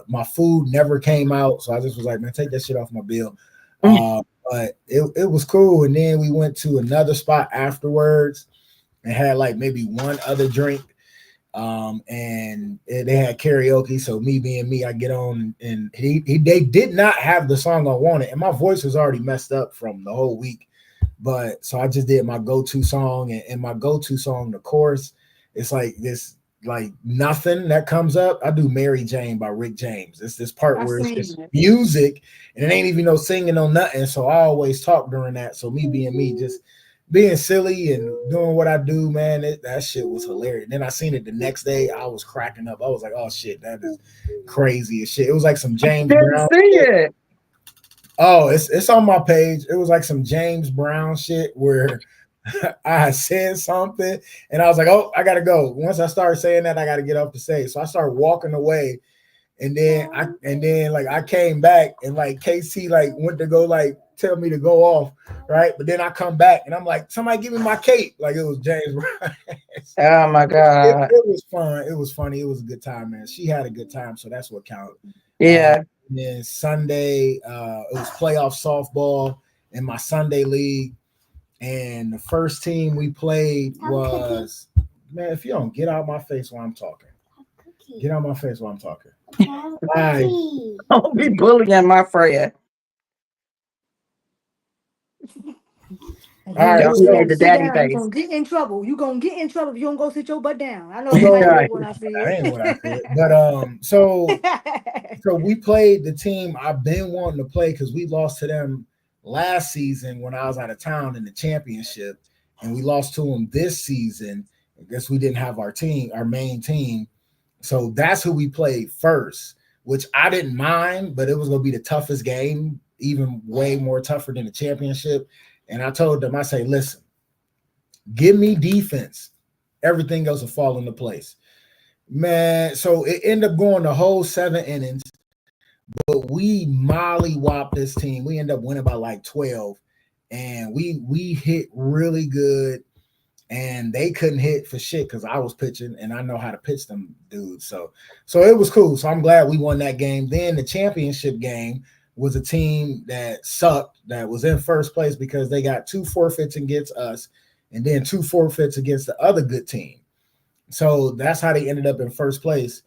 My food never came out, so I just was like, man, take that shit off my bill. But it was cool. And then we went to another spot afterwards and had like maybe one other drink. And they had karaoke. So me being me, I get on and they did not have the song I wanted. And my voice was already messed up from the whole week. But so I just did my go-to song and my go-to song, the chorus, it's like this, like nothing that comes up. I do Mary Jane by Rick James. It's this part where it's just music and it ain't even no singing or nothing. So I always talk during that. So me being me, just being silly and doing what I do, man, that shit was hilarious. Then I seen it the next day. I was cracking up. I was like, oh shit, that is crazy as shit. It was like some James Brown. See it. Oh, it's on my page. It was like some James Brown shit where I said something and I was like, oh, I gotta go. Once I started saying that, I gotta get up to say. So I started walking away, and then I came back and like KC like went to go like tell me to go off, right? But then I come back and I'm like, somebody give me my cape. Like it was James Brown. Oh my God. It was fun. It was funny. It was a good time, man. She had a good time, so that's what counted. Yeah. And then Sunday, it was playoff softball in my Sunday league. And the first team we played was, man, if you don't get out my face while I'm talking. Get out my face while I'm talking. Don't be bullying my friend. All right, the daddy face. You're gonna get in trouble. You're gonna get in trouble if you don't go sit your butt down. I know exactly what I said. That ain't what I said. But so we played the team I've been wanting to play because we lost to them last season when I was out of town in the championship, and we lost to them this season. I guess we didn't have our main team. So that's who we played first, which I didn't mind, but it was going to be the toughest game, even way more tougher than the championship. And I told them, I say, listen, give me defense. Everything else will fall into place. Man, so it ended up going the whole 7 innings. But we mollywopped this team. We ended up winning by like 12, and we hit really good, and they couldn't hit for shit because I was pitching, and I know how to pitch them dudes. So it was cool. So I'm glad we won that game. Then the championship game was a team that sucked, that was in first place because they got 2 forfeits against us, and then 2 forfeits against the other good team. So that's how they ended up in first place.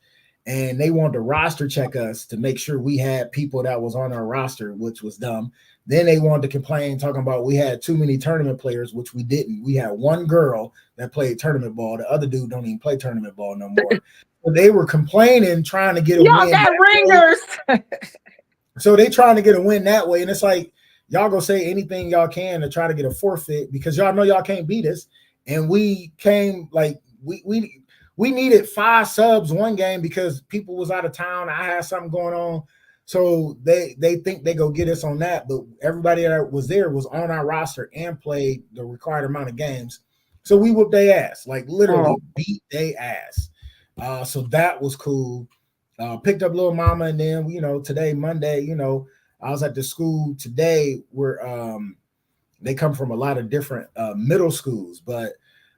And they wanted to roster check us to make sure we had people that was on our roster, which was dumb. Then they wanted to complain, talking about we had too many tournament players, which we didn't. We had one girl that played tournament ball. The other dude don't even play tournament ball no more. So they were complaining, trying to get a win. Y'all got ringers. So they trying to get a win that way. And it's like, y'all go say anything y'all can to try to get a forfeit because y'all know y'all can't beat us. And we came like we needed 5 subs one game because people was out of town. I had something going on. So they think they go get us on that. But everybody that was there was on our roster and played the required amount of games. So we whooped their ass, like literally beat their ass. So that was cool. Picked up little mama. And then, today, Monday, I was at the school today where they come from a lot of different middle schools. But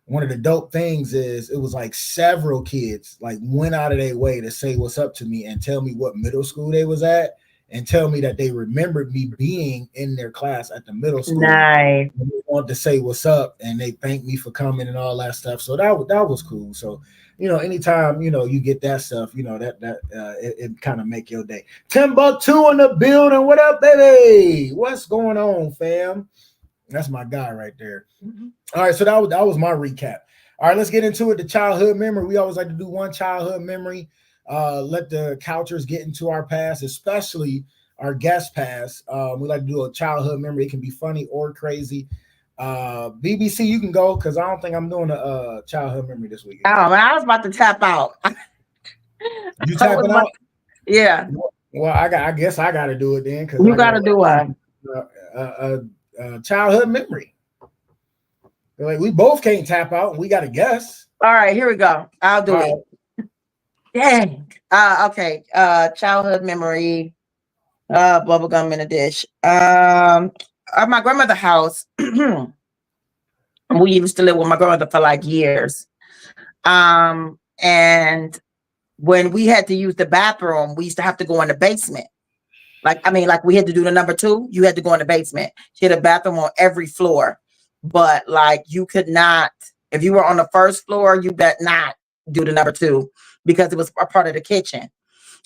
one of the dope things is it was like several kids like went out of their way to say what's up to me and tell me what middle school they was at. and tell me that they remembered me being in their class at the middle school. Nice. And they wanted to say what's up, and they thanked me for coming and all that stuff. So that was cool. So anytime you get that stuff, it kind of make your day. Timbuktu in the building. What up, baby? What's going on, fam? That's my guy right there. Mm-hmm. All right, so that was my recap. All right, let's get into it. The childhood memory. We always like to do one childhood memory. Let the couchers get into our past, especially our guest past. We like to do a childhood memory. It can be funny or crazy. BBC, you can go because I don't think I'm doing a childhood memory this weekend. Oh, man, I was about to tap out. You tapping out? Yeah. Well, I guess I got to do it then because You got to do one. Childhood memory. Like we both can't tap out, and we got a guess. All right, here we go. I'll do it. Dang. Okay. Childhood memory. Bubble gum in a dish. At my grandmother's house, we used to live with my grandmother for like years. And when we had to use the bathroom, we used to have to go in the basement. Like we had to do the number 2. You had to go in the basement. She had a bathroom on every floor, but like you could not, if you were on the first floor, you bet not do the number 2 because it was a part of the kitchen.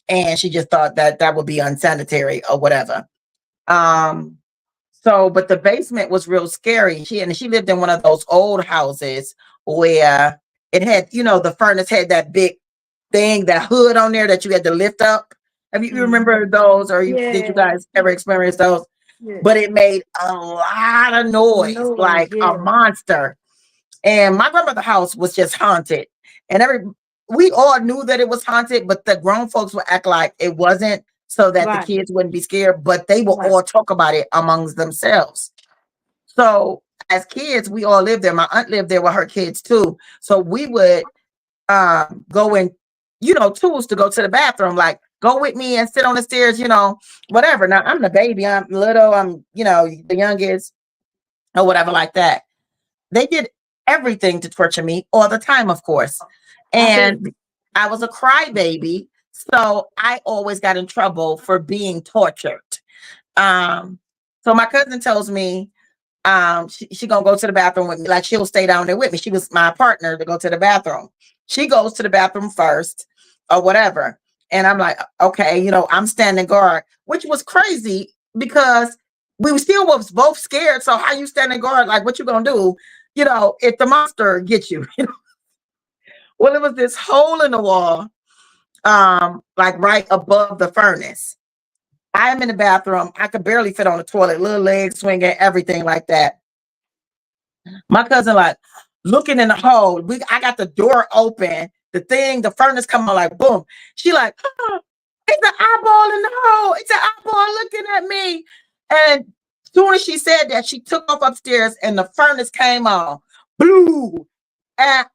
And she just thought that would be unsanitary or whatever. But the basement was real scary. She lived in one of those old houses where it had, the furnace had that big thing, that hood on there that you had to lift up. You remember those, or did you guys ever experience those? Yeah. But it made a lot of noise, like a monster. And my grandmother's house was just haunted. And we all knew that it was haunted, but the grown folks would act like it wasn't so that the kids wouldn't be scared, but they would all talk about it amongst themselves. So as kids, we all lived there. My aunt lived there with her kids too. So we would go in, tools to go to the bathroom, like go with me and sit on the stairs, whatever. Now I'm the baby, I'm little, I'm, the youngest or whatever like that. They did everything to torture me all the time, of course. And I was a crybaby, so I always got in trouble for being tortured. So my cousin tells me she gonna go to the bathroom with me, like she'll stay down there with me. She was my partner to go to the bathroom. She goes to the bathroom first or whatever. And I'm like, okay, I'm standing guard, which was crazy because we still was both scared. So how you standing guard? Like, what you gonna do? If the monster gets you, Well, it was this hole in the wall, like right above the furnace. I am in the bathroom. I could barely fit on the toilet, little legs swinging, everything like that. My cousin, like, looking in the hole. I got the door open. The furnace come on, like, boom. She like, oh, it's an eyeball in the hole. It's an eyeball looking at me. And as soon as she said that, she took off upstairs and the furnace came on. Blue. And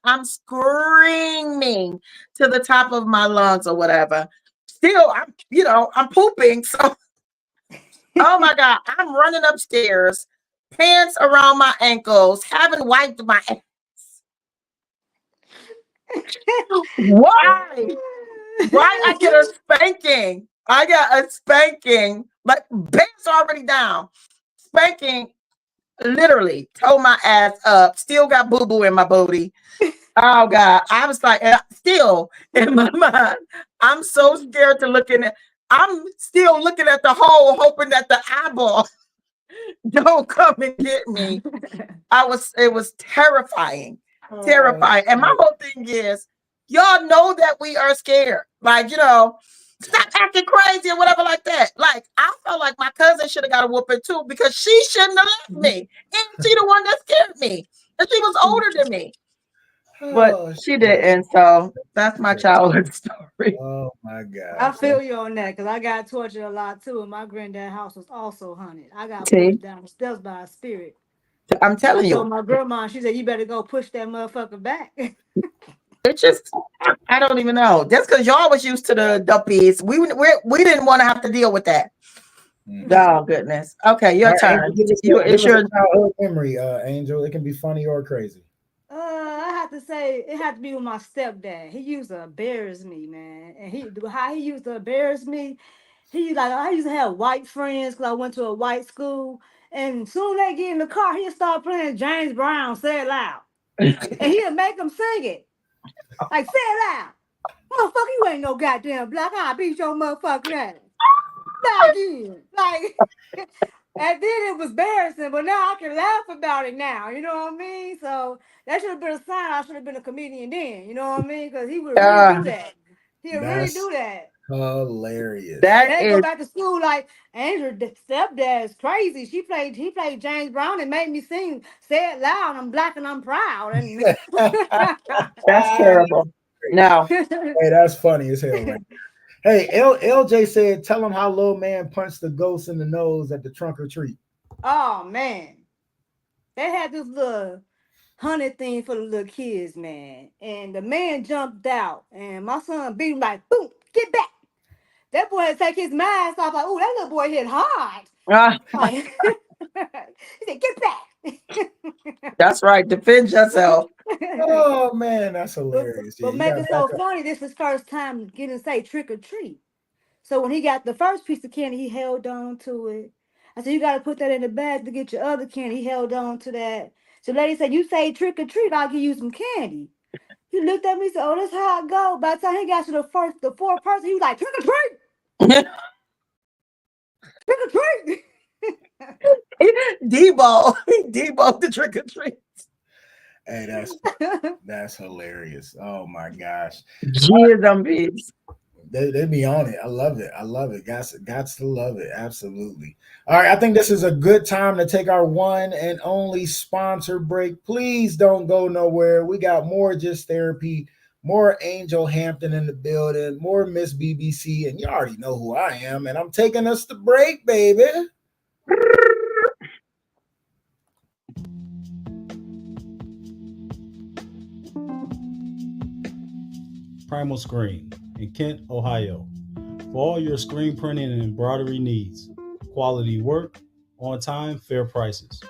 I'm screaming to the top of my lungs or whatever. Still, I'm pooping. So, oh my God, I'm running upstairs, pants around my ankles, haven't wiped my ass. Why? Why I get a spanking? I got a spanking, like pants already down. Spanking, literally tore my ass up. Still got boo-boo in my booty. Oh God, I was like, still in my mind, I'm so scared to look in it. I'm still looking at the hole, hoping that the eyeball don't come and get me. It was terrifying, terrifying. And my whole thing is, y'all know that we are scared. Like, stop acting crazy or whatever like that. Like, I felt like my cousin should have got a whooping too because she shouldn't have left me. And she the one that scared me. And she was older than me. But she didn't, so that's my childhood story. Oh my God! I feel you on that because I got tortured a lot too, and my granddad's house was also haunted. I got pushed down the steps by a spirit. I'm telling you. So my grandma, she said, "You better go push that motherfucker back." It's just, I don't even know. That's because y'all was used to the duppies. We didn't want to have to deal with that. Oh goodness. Okay, your turn. It's your childhood memory, Angel. It can be funny or crazy. I have to say it had to be with my stepdad. He used to embarrass me, man, and how he used to embarrass me. I used to have white friends because I went to a white school. And soon they get in the car, he'll start playing James Brown, Say It Loud. And he'll make them sing it. Like, say it loud. Motherfucker, you ain't no goddamn black. I'll beat your motherfucking ass. Not again. Like, and then it was embarrassing, but now I can laugh about it now. You know what I mean? So that should have been a sign I should have been a comedian then. You know what I mean? Because he would really do that. He'll really do that. Hilarious. And That they is go back to school like Angel, the stepdad is crazy. He played James Brown and made me sing "Say It Loud." I'm black and I'm proud. And that's terrible. No. Hey, that's funny as hell, man. Hey, LJ said, tell him how little man punched the ghost in the nose at the trunk or treat. Oh man, they had this little hunted thing for the little kids, man. And the man jumped out, and my son beat him like, boom, get back. That boy had to take his mask off, like, oh, that little boy hit hard. Like, he said, get back. That's right. Defend yourself. Oh man, that's hilarious. But Yeah, make it so funny, this is his first time getting to say trick or treat. So when he got the first piece of candy, he held on to it. I said, you got to put that in the bag to get your other candy. He held on to that. So the lady said, you say trick or treat, I'll give you some candy. He looked at me and said, oh, that's how I go. By the time he got to the fourth person, he was like, trick or treat. Trick or treat. Debo the trick or treat. Hey, that's hilarious. Oh my gosh. Cheers on beats. They be on it. I love it. Got to love it. Absolutely. All right. I think this is a good time to take our one and only sponsor break. Please don't go nowhere. We got more Just Therapy, more Angel Hampton in the building, more Miss BBC, and you already know who I am. And I'm taking us to break, baby. Primal Screen in Kent, Ohio. For all your screen printing and embroidery needs. Quality work, on time, fair prices.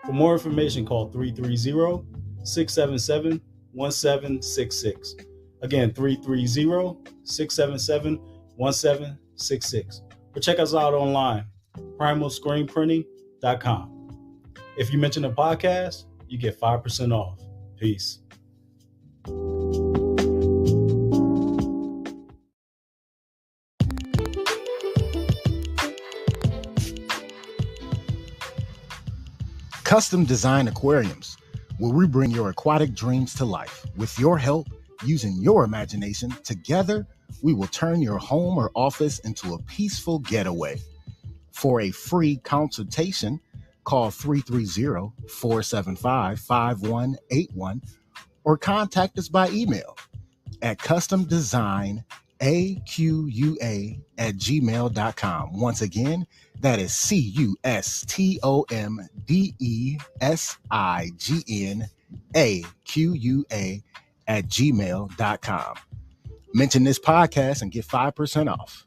For more information, call 330-677-1766. Again, 330-677-1766. Or check us out online, primalscreenprinting.com. If you mention a podcast, you get 5% off. Peace. Custom Design Aquariums, where we bring your aquatic dreams to life. With your help, using your imagination, together, we will turn your home or office into a peaceful getaway. For a free consultation, call 330-475-5181 or contact us by email at customdesignaqa@gmail.com. Once again, that is customdesignaqa@gmail.com. Mention this podcast and get 5% off.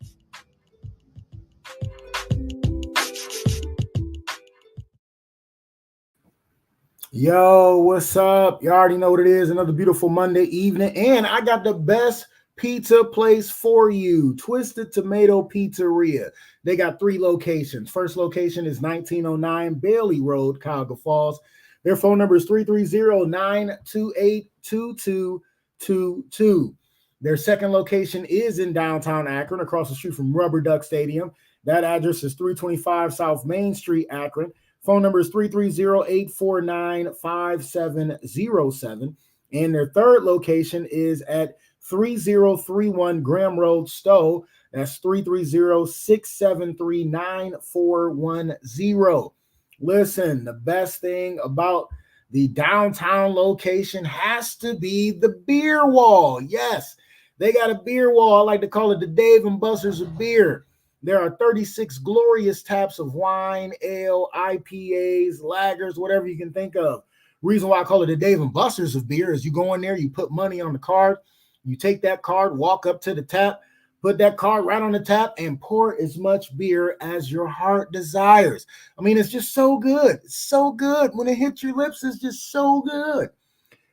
Yo, what's up? You already know what it is. Another beautiful Monday evening. And I got the best pizza place for you. Twisted Tomato Pizzeria. They got 3 locations. First location is 1909 Bailey Road, Cuyahoga Falls. Their phone number is 330-928-2222. Their second location is in downtown Akron, across the street from Rubber Duck Stadium. That address is 325 South Main Street, Akron. Phone number is 330-849-5707. And their third location is at 3031 Graham Road, Stowe. That's 330-673-9410. Listen, the best thing about the downtown location has to be the beer wall. Yes, they got a beer wall. I like to call it the Dave and Buster's of beer. There are 36 glorious taps of wine, ale, IPAs, lagers, whatever you can think of. Reason why I call it the Dave and Buster's of beer is you go in there, you put money on the card, you take that card, walk up to the tap, put that card right on the tap, and pour as much beer as your heart desires. I mean, it's just so good. It's so good. When it hits your lips, it's just so good.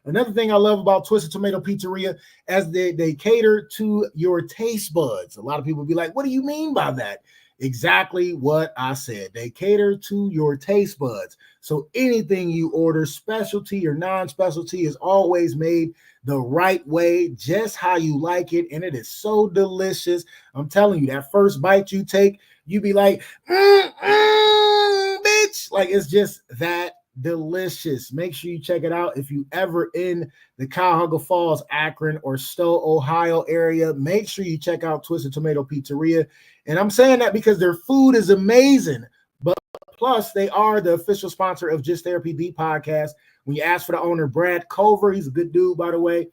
Another thing I love about Twisted Tomato Pizzeria as they cater to your taste buds. A lot of people be like, what do you mean by that? Exactly what I said. They cater to your taste buds. So anything you order, specialty or non-specialty, is always made the right way, just how you like it. And it is so delicious. I'm telling you, that first bite you take, you be like, bitch. Like, it's just that delicious. Make sure you check it out. If you ever in the Cuyahoga Falls, Akron, or Stowe, Ohio area, make sure you check out Twisted Tomato Pizzeria. And I'm saying that because their food is amazing. But plus, they are the official sponsor of Just Therapy D podcast. When you ask for the owner, Brad Culver, he's a good dude, by the way.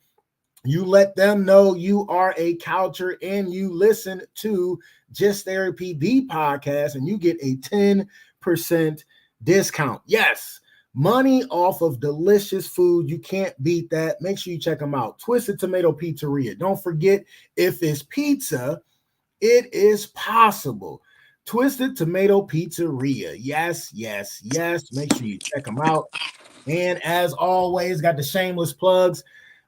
You let them know you are a coucher and you listen to Just Therapy D podcast, and you get a 10% discount. Yes, money off of delicious food. You can't beat that. Make sure you check them out. Twisted Tomato Pizzeria. Don't forget, if it's pizza, it is possible. Twisted Tomato Pizzeria. Yes, yes, yes. Make sure you check them out. And as always, got the shameless plugs.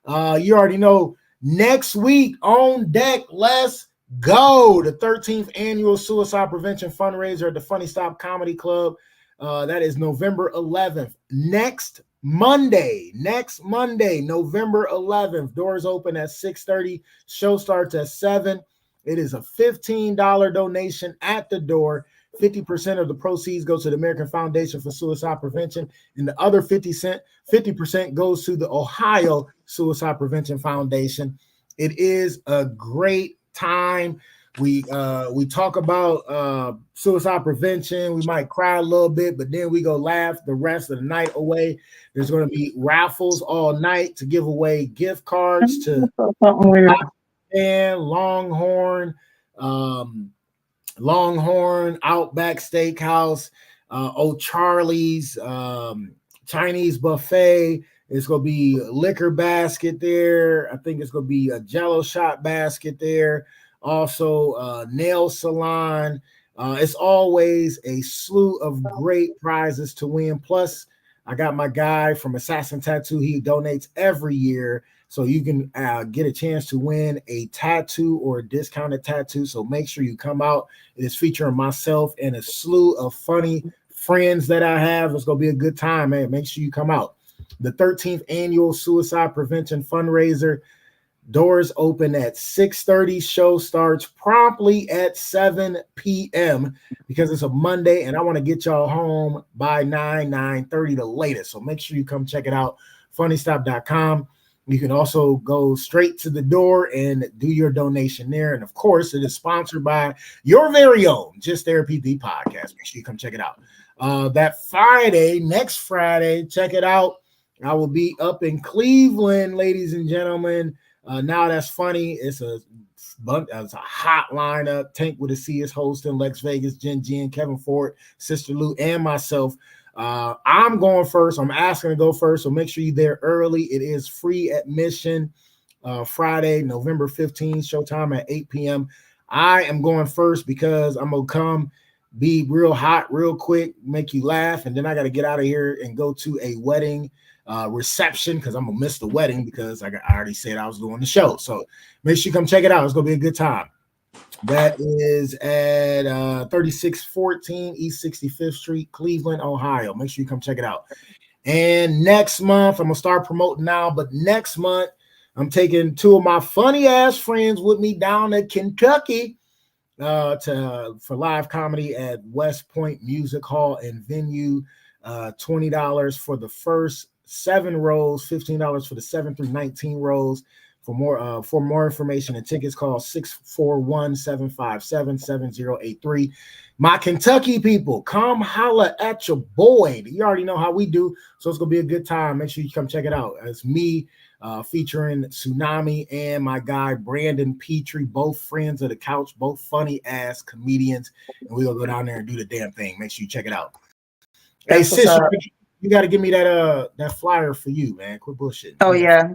You already know, next week on deck, let's go. The 13th annual suicide prevention fundraiser at the Funny Stop Comedy Club. That is November 11th. Next Monday, November 11th. Doors open at 6:30. Show starts at 7. It is a $15 donation at the door. 50% of the proceeds goes to the American Foundation for Suicide Prevention, and the other 50% goes to the Ohio Suicide Prevention Foundation. It is a great time. We talk about suicide prevention. We might cry a little bit, but then we go laugh the rest of the night away. There's going to be raffles all night to give away gift cards to and Longhorn, Outback Steakhouse, O'Charlie's, Chinese buffet. It's going to be a liquor basket there. I think it's going to be a Jello shot basket there. Also, nail salon. It's always a slew of great prizes to win. Plus, I got my guy from Assassin Tattoo. He donates every year, so you can get a chance to win a tattoo or a discounted tattoo. So make sure you come out. It is featuring myself and a slew of funny friends that I have. It's going to be a good time, man. Make sure you come out. The 13th annual suicide prevention fundraiser. Doors open at 6:30. Show starts promptly at 7 p.m. because it's a Monday, and I want to get y'all home by 9:30 the latest. So make sure you come check it out. Funnystop.com. You can also go straight to the door and do your donation there. And of course, it is sponsored by your very own Just Therapy D podcast. Make sure you come check it out. That Friday, next Friday, check it out. I will be up in Cleveland, ladies and gentlemen. Now That's Funny. It's a hot lineup. Tank with a C is hosting. Lex Vegas, Jen, Kevin Ford, Sister Lou, and myself. I'm going first. I'm asking to go first, so make sure you're there early. It is free admission. Friday, November 15th, showtime at 8 p.m. I am going first because I'm going to come, be real hot, real quick, make you laugh, and then I got to get out of here and go to a wedding reception because I'm going to miss the wedding because I already said I was doing the show. So make sure you come check it out. It's going to be a good time. That is at 3614 East 65th Street, Cleveland, Ohio. Make sure you come check it out. And next month, I'm going to start promoting now, but next month, I'm taking two of my funny ass friends with me down to Kentucky for live comedy at West Point Music Hall and Venue. $20 for the first 7 rows, $15 for the 7 through 19 rows. For more information and tickets, call 641-757-7083. My Kentucky people, come holla at your boy. You already know how we do, so it's going to be a good time. Make sure you come check it out. It's me featuring Tsunami and my guy Brandon Petrie, both friends of the couch, both funny-ass comedians, and we're going to go down there and do the damn thing. Make sure you check it out. Hey, sis, you got to give me that flyer for you, man. Quit bullshit. Oh, yeah.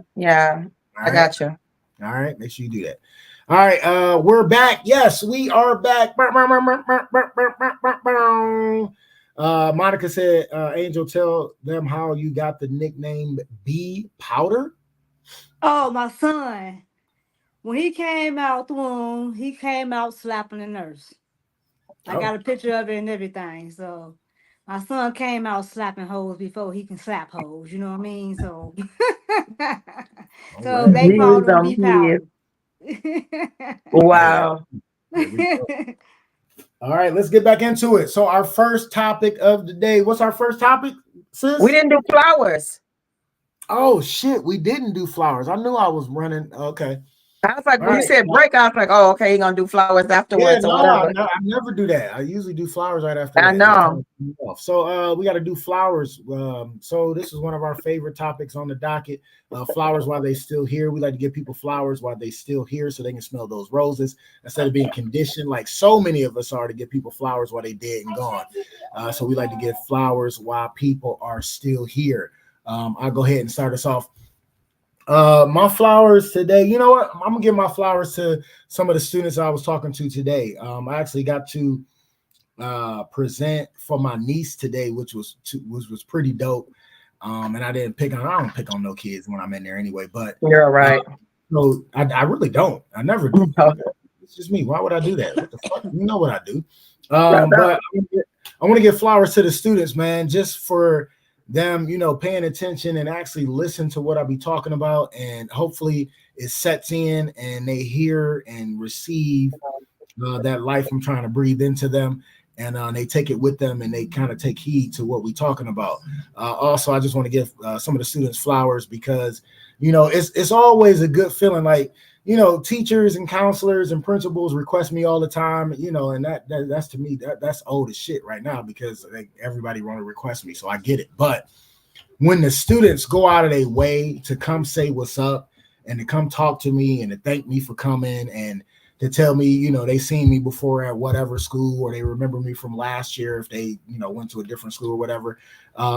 I got you. All right, make sure you do that. All right, we're back. Yes, we are back. Monica said, Angel, tell them how you got the nickname B Powder. Oh, my son. When he came out the womb, he came out slapping the nurse. I Oh, got a picture of it and everything. So my son came out slapping hoes before he can slap hoes. You know what I mean? So, all so right. they He is called him B he is. Powder. Hey, Wow. there we go. All right, let's get back into it. So our first topic of the day. What's our first topic, sis? We didn't do flowers. Oh shit, we didn't do flowers. I knew I was running. Okay. I was like, All when you right. said break, I was like, oh, okay, you're gonna do flowers Yeah, afterwards or no, whatever. I never do that. I usually do flowers right after I that. It know. throws me off. So we got to do flowers. So this is one of our favorite topics on the docket. Flowers while they still here. We like to give people flowers while they still here, so they can smell those roses instead of being conditioned, like so many of us are, to give people flowers while they dead and gone. So we like to give flowers while people are still here. I'll go ahead and start us off. My flowers today, you know what? I'm gonna give my flowers to some of the students I was talking to today. I actually got to present for my niece today, which was pretty dope. And I don't pick on no kids when I'm in there anyway, but You're right. no, I really don't. I never do. It's just me. Why would I do that? What the fuck? You know what I do. But I want to give flowers to the students, man, just for them, paying attention and actually listen to what I be talking about, and hopefully it sets in and they hear and receive that life I'm trying to breathe into them, and they take it with them and they kind of take heed to what we're talking about. Also, I just want to give some of the students flowers because it's always a good feeling. Like, teachers and counselors and principals request me all the time, and that's to me, that's old as shit right now, because everybody want to request me. So I get it. But when the students go out of their way to come say what's up and to come talk to me and to thank me for coming and to tell me, they seen me before at whatever school, or they remember me from last year if they, went to a different school or whatever.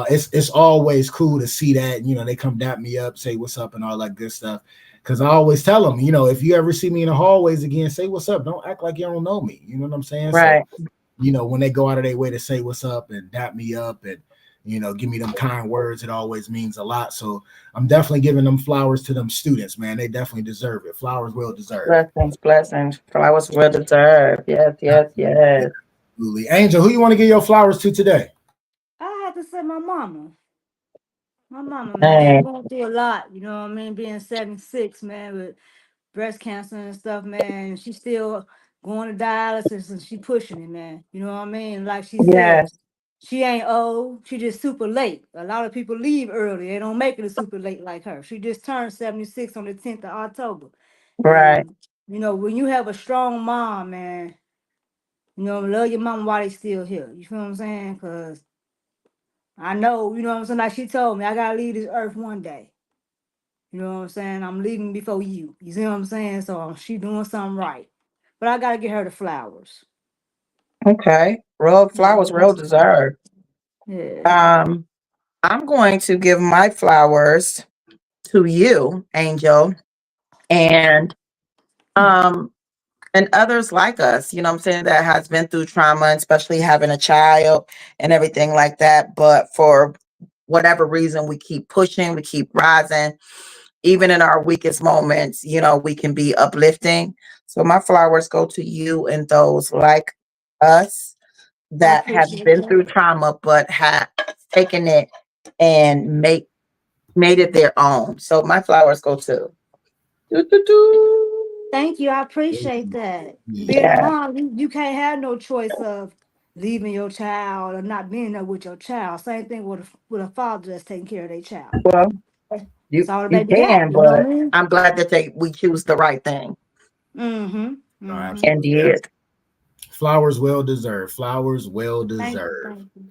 It's always cool to see that, they come dap me up, say what's up and all that good stuff. Because I always tell them, if you ever see me in the hallways again, say what's up. Don't act like you don't know me. You know what I'm saying? Right. So, when they go out of their way to say what's up and dap me up and, give me them kind words, it always means a lot. So I'm definitely giving them flowers to them students, man. They definitely deserve it. Flowers well deserved. Blessings. Flowers well deserved. Yes. Absolutely. Angel, who you want to give your flowers to today? I have to say my mama. My mama, man, she Hey. going through a lot, you know what I mean? Being 76, man, with breast cancer and stuff, man. She still going to dialysis and she pushing it, man. You know what I mean? Like she said, Yes. she ain't old. She just super late. A lot of people leave early. They don't make it a super late like her. She just turned 76 on the 10th of October. Right. And, when you have a strong mom, man, love your mom while they still here. You feel what I'm saying? Because I know, you know what I'm saying? Like she told me, I got to leave this earth one day. You know what I'm saying? I'm leaving before you. You see what I'm saying? So she doing something right. But I gotta get her the flowers. Okay. Flowers well deserved. Yeah. I'm going to give my flowers to you, Angel, and um and others like us, you know what I'm saying, that has been through trauma, especially having a child and everything like that. But for whatever reason, we keep pushing, we keep rising. Even in our weakest moments, we can be uplifting. So my flowers go to you and those like us I that have appreciate been that. through trauma but have taken it and made it their own. So my flowers go to. Doo, doo, doo. Thank you. I appreciate that. Being a Yeah. mom, you can't have no choice of leaving your child or not being there with your child. Same thing with a father that's taking care of their child. Well, That's you all the you baby got, can, you know what but I mean? I'm glad that we choose the right thing. Mm-hmm. No, Mm-hmm. And absolutely. did. Flowers well deserved. Flowers well Thank you. deserved. Thank you.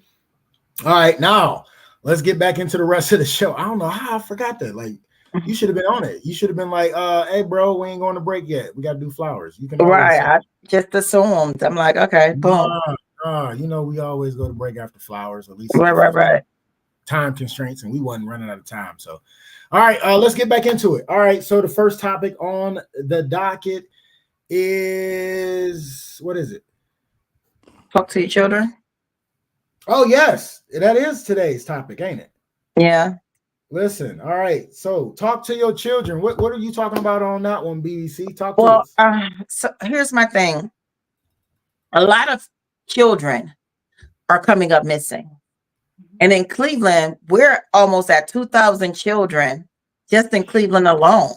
All right, now let's get back into the rest of the show. I don't know how I forgot that. Like, you should have been on it. You should have been like, hey, bro, we ain't going to break yet. We got to do flowers. You can always Right. say, I just assumed. I'm like, okay, boom. we always go to break after flowers, at least Right. time constraints, and we wasn't running out of time. So, all right, let's get back into it. All right, so the first topic on the docket is, what is it? Talk to your children. Oh, yes. That is today's topic, ain't it? Yeah. Listen, all right. So talk to your children. What are you talking about on that one, BBC? Talk to Well, us. so here's my thing. A lot of children are coming up missing. And in Cleveland, we're almost at 2,000 children just in Cleveland alone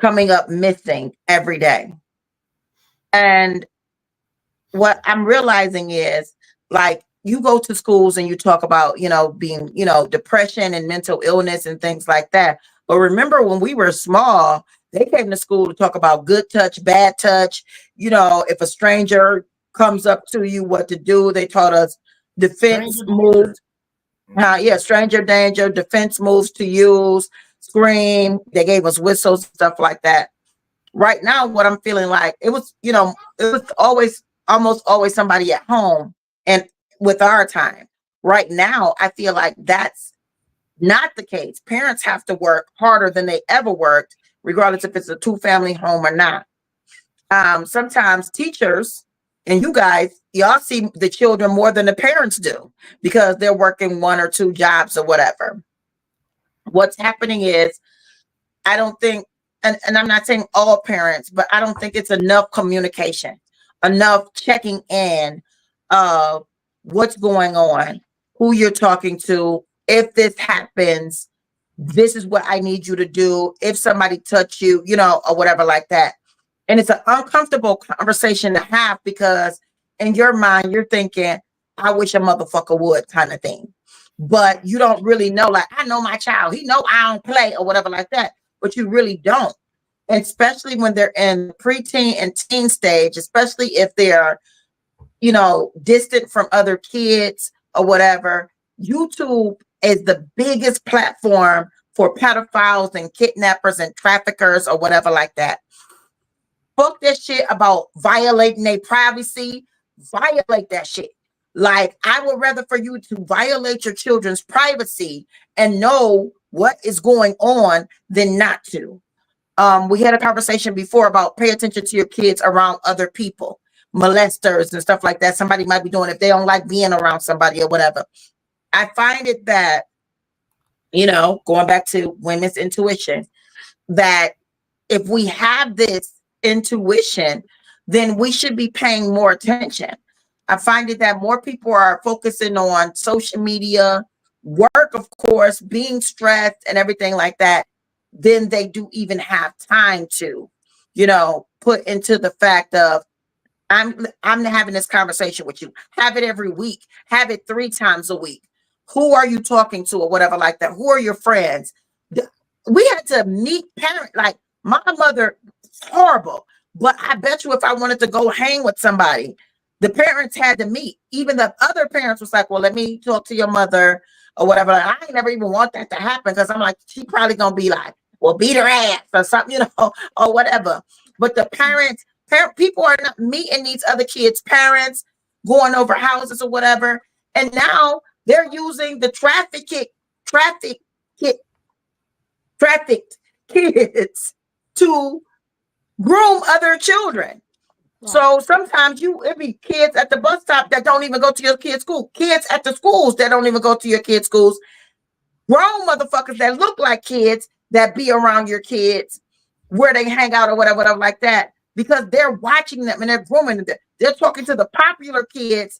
coming up missing every day. And what I'm realizing is, like, you go to schools and you talk about, being, depression and mental illness and things like that. But remember when we were small, they came to school to talk about good touch, bad touch. If a stranger comes up to you, what to do. They taught us defense Stranger moves. danger. Stranger danger, defense moves to use, scream. They gave us whistles, stuff like that. Right now, what I'm feeling like, it was almost always somebody at home. And with our time right now, I feel like that's not the case. Parents have to work harder than they ever worked, regardless if it's a 2-family home or not. Sometimes teachers and you guys, y'all see the children more than the parents do because they're working 1 or 2 jobs or whatever. What's happening is, I don't think, and I'm not saying all parents, but I don't think it's enough communication, enough checking in of what's going on, who you're talking to. If this happens, this is what I need you to do. If somebody touch you, or whatever like that. And it's an uncomfortable conversation to have because in your mind, you're thinking, I wish a motherfucker would, kind of thing. But you don't really know, like, I know my child, he know I don't play or whatever like that, but you really don't. Especially when they're in preteen and teen stage, especially if they're, distant from other kids or whatever. YouTube is the biggest platform for pedophiles and kidnappers and traffickers or whatever like that. Fuck that shit about violating their privacy. Violate that shit. Like, I would rather for you to violate your children's privacy and know what is going on than not to. We had a conversation before about pay attention to your kids around other people, molesters and stuff like that. Somebody might be doing if they don't like being around somebody or whatever. I find it that, going back to women's intuition, that if we have this intuition, then we should be paying more attention. I find it that more people are focusing on social media, work, of course, being stressed and everything like that, than they do even have time to, put into the fact of, I'm having this conversation with you. Have it every week. Have it 3 times a week. Who are you talking to or whatever like that? Who are your friends? We had to meet parents. Like, my mother, horrible. But I bet you if I wanted to go hang with somebody, the parents had to meet. Even the other parents was like, well, let me talk to your mother or whatever. I ain't never even want that to happen because I'm like, she probably going to be like, well, beat her ass or something, or whatever. But the people are not meeting these other kids' parents, going over houses or whatever. And now they're using the trafficked kids to groom other children. Right. So sometimes it be kids at the bus stop that don't even go to your kids' school, kids at the schools that don't even go to your kids' schools, grown motherfuckers that look like kids that be around your kids where they hang out or whatever like that, because they're watching them and they're grooming them. They're talking to the popular kids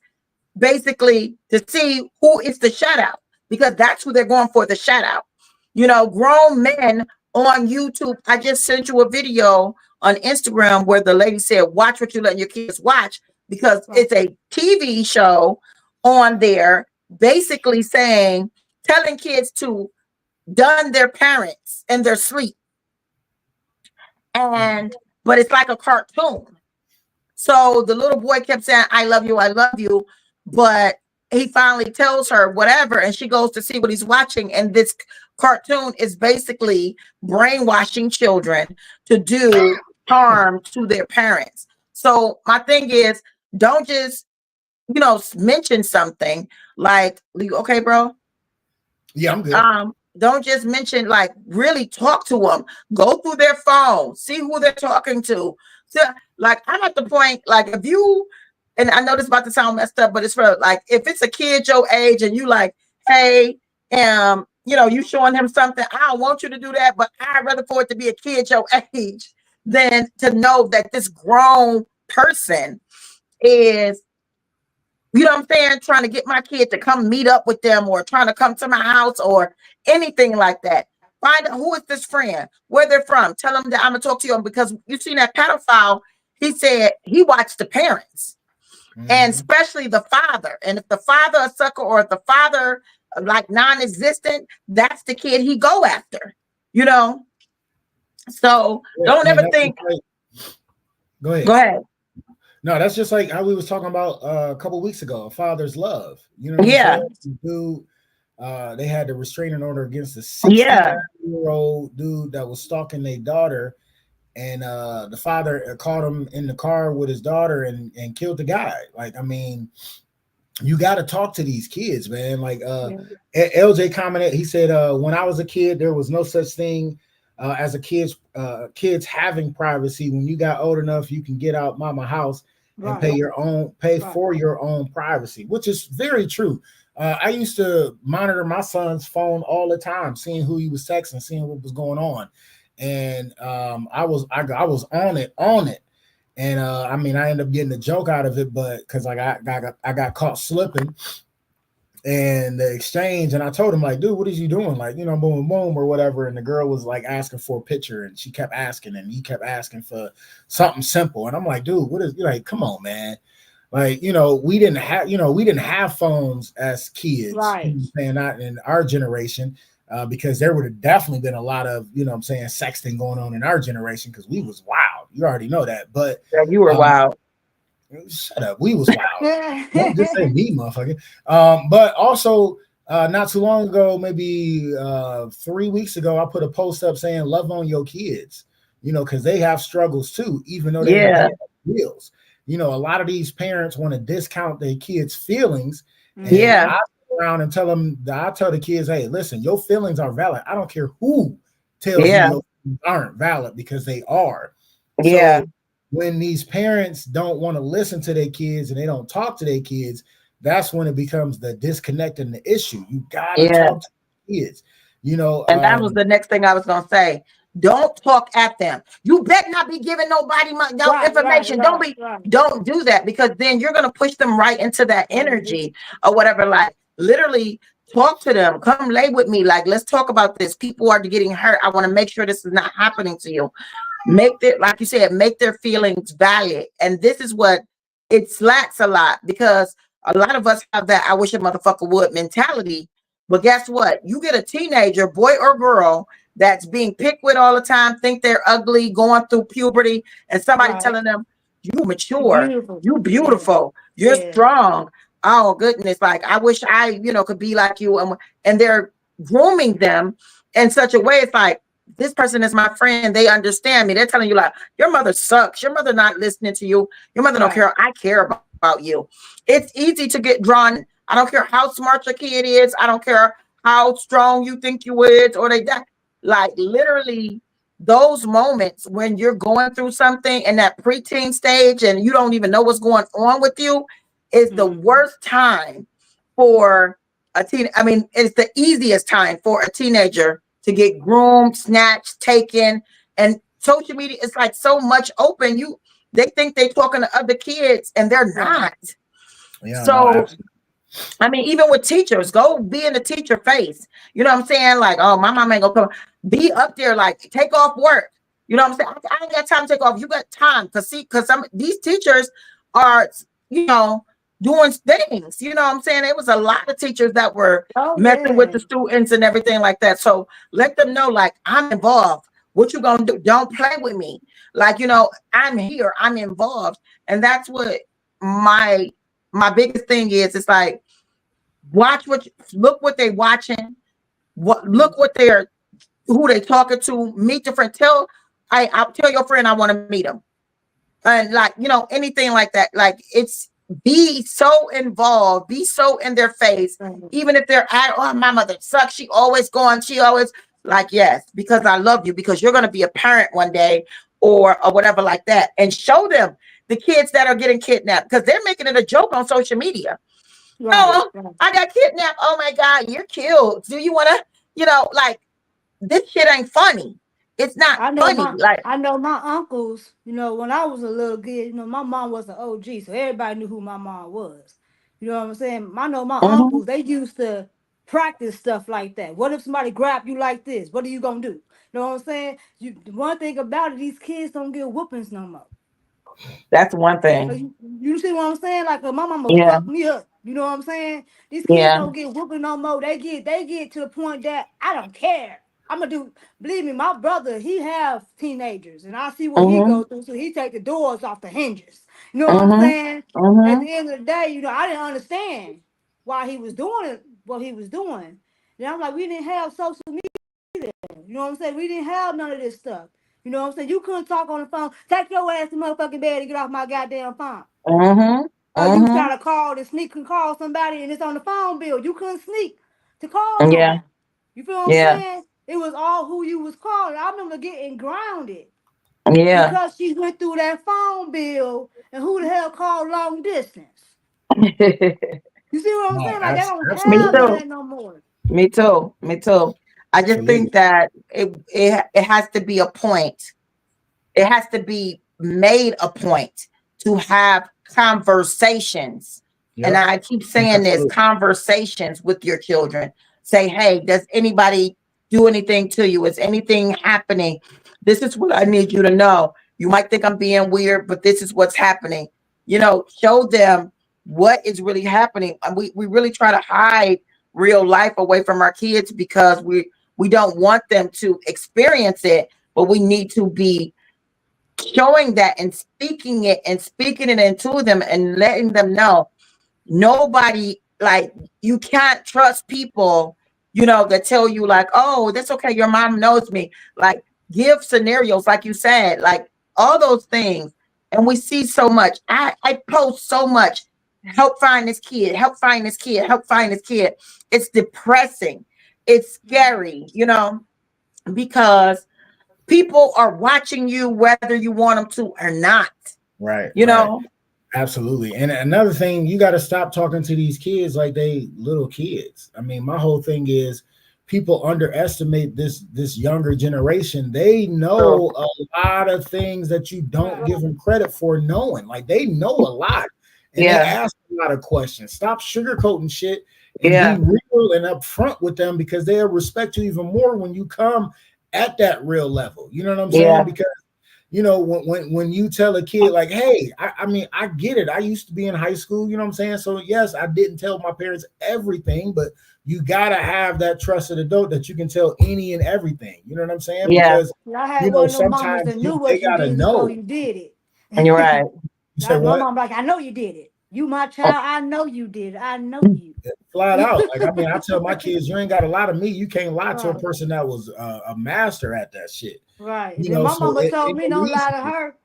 basically to see who is the shutout, because that's who they're going for, the shutout. Grown men on YouTube. I just sent you a video on Instagram where the lady said, watch what you let your kids watch, because it's a TV show on there basically telling kids to dun their parents in their sleep. But it's like a cartoon. So the little boy kept saying, I love you. But he finally tells her whatever, and she goes to see what he's watching. And this cartoon is basically brainwashing children to do harm to their parents. So my thing is, don't just, mention something like, okay, bro? Yeah, I'm good. Don't just mention, like, really talk to them. Go through their phone, see who they're talking to. So, like, I'm at the point, like, if you and I know this about to sound messed up, but it's for like if it's a kid your age and you like, hey, you showing him something. I don't want you to do that, but I'd rather for it to be a kid your age than to know that this grown person is, you know what I'm saying, trying to get my kid to come meet up with them or trying to come to my house or anything like that. Find out who is this friend, where they're from. Tell them that I'm gonna talk to you because you seen that pedophile. He said he watched the parents, and especially the father. And if the father a sucker or if the father like non-existent, that's the kid he go after. You know. So don't ever think. Go ahead. Go ahead. No, that's just like how we was talking about a couple weeks ago. A father's love. You know. What yeah. Dude, they had the restraining order against the 16-year-old dude that was stalking their daughter, and the father caught him in the car with his daughter and killed the guy. Like, I mean, you got to talk to these kids, man. Like LJ commented, he said, when I was a kid, there was no such thing as a kids having privacy. When you got old enough, you can get out mama house and pay for your own privacy, which is very true. I used to monitor my son's phone all the time, seeing who he was texting, seeing what was going on, and I was on it, and I mean, I ended up getting a joke out of it, but because I got caught slipping, and the exchange, and I told him like, dude, what is you doing? Like, boom, boom, or whatever, and the girl was like asking for a picture, and she kept asking, and he kept asking for something simple, and I'm like, dude, what is, like, come on, man. Like, we didn't have phones as kids, right? Not in our generation, because there would have definitely been a lot of, sexting going on in our generation because we was wild. You already know that. But yeah, you were wild. Shut up. We was wild. Don't just say me, motherfucker. But also, not too long ago, maybe 3 weeks ago, I put a post up saying love on your kids, because they have struggles too, even though they have wheels. A lot of these parents want to discount their kids' feelings. And I go around and I tell the kids, hey, listen, your feelings are valid. I don't care who tells you your feelings aren't valid, because they are. So when these parents don't want to listen to their kids and they don't talk to their kids, that's when it becomes the disconnect and the issue. You gotta talk to the kids, And that was the next thing I was gonna say. Don't talk at them. You better not be giving nobody information. Don't do that, because then you're gonna push them right into that energy or whatever. Like, literally talk to them. Come lay with me. Like, let's talk about this. People are getting hurt. I want to make sure this is not happening to you. Like you said, make their feelings valid. And this is what it slacks a lot, because a lot of us have that I wish a motherfucker would mentality. But guess what? You get a teenager, boy or girl, that's being picked with all the time, think they're ugly, going through puberty, and somebody telling them, you mature, you beautiful, you're strong. Oh goodness, like I wish I, could be like you. And they're grooming them in such a way. It's like, this person is my friend. They understand me. They're telling you like, your mother sucks. Your mother not listening to you. Your mother don't care. I care about you. It's easy to get drawn. I don't care how smart your kid is. I don't care how strong you think you is, or they die. Like, literally, those moments when you're going through something in that preteen stage and you don't even know what's going on with you is the worst time for a teen. I mean, it's the easiest time for a teenager to get groomed, snatched, taken. And social media is like so much open. They think they're talking to other kids and they're not. Yeah, so I mean, even with teachers, go be in the teacher face. You know what I'm saying? Like, oh, my mom ain't gonna come. Be up there, like, take off work. You know what I'm saying? I ain't got time to take off. You got time because some these teachers are, doing things. You know what I'm saying? There was a lot of teachers that were messing with the students and everything like that. So let them know, like, I'm involved. What you gonna do? Don't play with me. Like, I'm here. I'm involved. And that's what my biggest thing is. It's like, look what they're watching. Look what who they talking to. Meet different. I'll tell your friend I want to meet them. And like, anything like that. Like, it's, be so involved, be so in their face, even if they're my mother sucks, she always, like, yes, because I love you, because you're going to be a parent one day or whatever like that, and show them the kids that are getting kidnapped because they're making it a joke on social media. Right, Oh, right. I got kidnapped. Oh my God, you're killed. Do you want to, like this shit ain't funny. It's not funny. Like, I know my uncles, when I was a little kid, my mom was an OG, so everybody knew who my mom was. You know what I'm saying? I know my mhm, uncles, they used to practice stuff like that. What if somebody grab you like this? What are you gonna do? You know what I'm saying? One thing about it, these kids don't get whoopings no more. that's one So thing. you see what I'm saying? Like, my mama Yeah, fucked me up. You know what I'm saying? These kids yeah. don't get whooping no more. They get to the point that I don't care. I'm gonna do. Believe me, my brother, he have teenagers, and I see what he Mhm, go through. So he take the doors off the hinges. You know what I'm mhm, saying? At mhm. the end of the day, I didn't understand why he was doing it, what he was doing. And I'm like, we didn't have social media. You know what I'm saying? We didn't have none of this stuff. You know what I'm saying? You couldn't talk on the phone. Take your ass to motherfucking bed and get off my goddamn phone. Mhm. You Mhm. try to call and sneak and call somebody and it's on the phone bill. You couldn't sneak to call Yeah. nobody. You feel what I'm Yeah. saying? It was all who you was calling. I remember getting grounded Yeah. because she went through that phone bill and who the hell called long distance? You see what I'm No, saying? Like, they don't Me have none of absolutely. too. that no more. Me too. Me too. I just Absolutely. think that it has to be a point. It has to be made a point to have conversations. And Yep. I keep saying this, Absolutely. conversations with your children. Say, hey, does anybody do anything to you? Is anything happening? This is what I need you to know. You might think I'm being weird, but this is what's happening. Show them what is really happening. And we really try to hide real life away from our kids because we don't want them to experience it, but we need to be showing that and speaking it into them and letting them know nobody, like, you can't trust people, that tell you like, oh, that's okay, your mom knows me. Like, give scenarios, like you said, like all those things. And we see so much. I post so much. Help find this kid, help find this kid, help find this kid. It's depressing. It's scary, because people are watching you whether you want them to or not. Right, You right. know? Absolutely. And another thing, you got to stop talking to these kids like they little kids. I mean, my whole thing is people underestimate this younger generation. They So, know a lot of things that you don't Right. give them credit for knowing. Like they know a lot and they yeah, ask a lot of questions. Stop sugarcoating shit and be yeah, real and upfront with them because they'll respect you even more when you come at that real level. You know what I'm yeah, saying? Because when you tell a kid like, hey, I mean, I get it. I used to be in high school, you know what I'm saying? So yes, I didn't tell my parents everything, but you gotta have that trusted adult that you can tell any and everything. You know what I'm saying? yeah. Because I had one of them mamas sometimes that knew they what you gotta did before know. you did And you're right. it. You said My what? mom like, I know you did it. You my child. I know you did it. I know you. Flat out. Like, I mean, I tell my kids, you ain't got a lot of me. You can't lie to a Right, person that was a master at that shit. right. And then my So mama told it me, go don't lie easy. to her.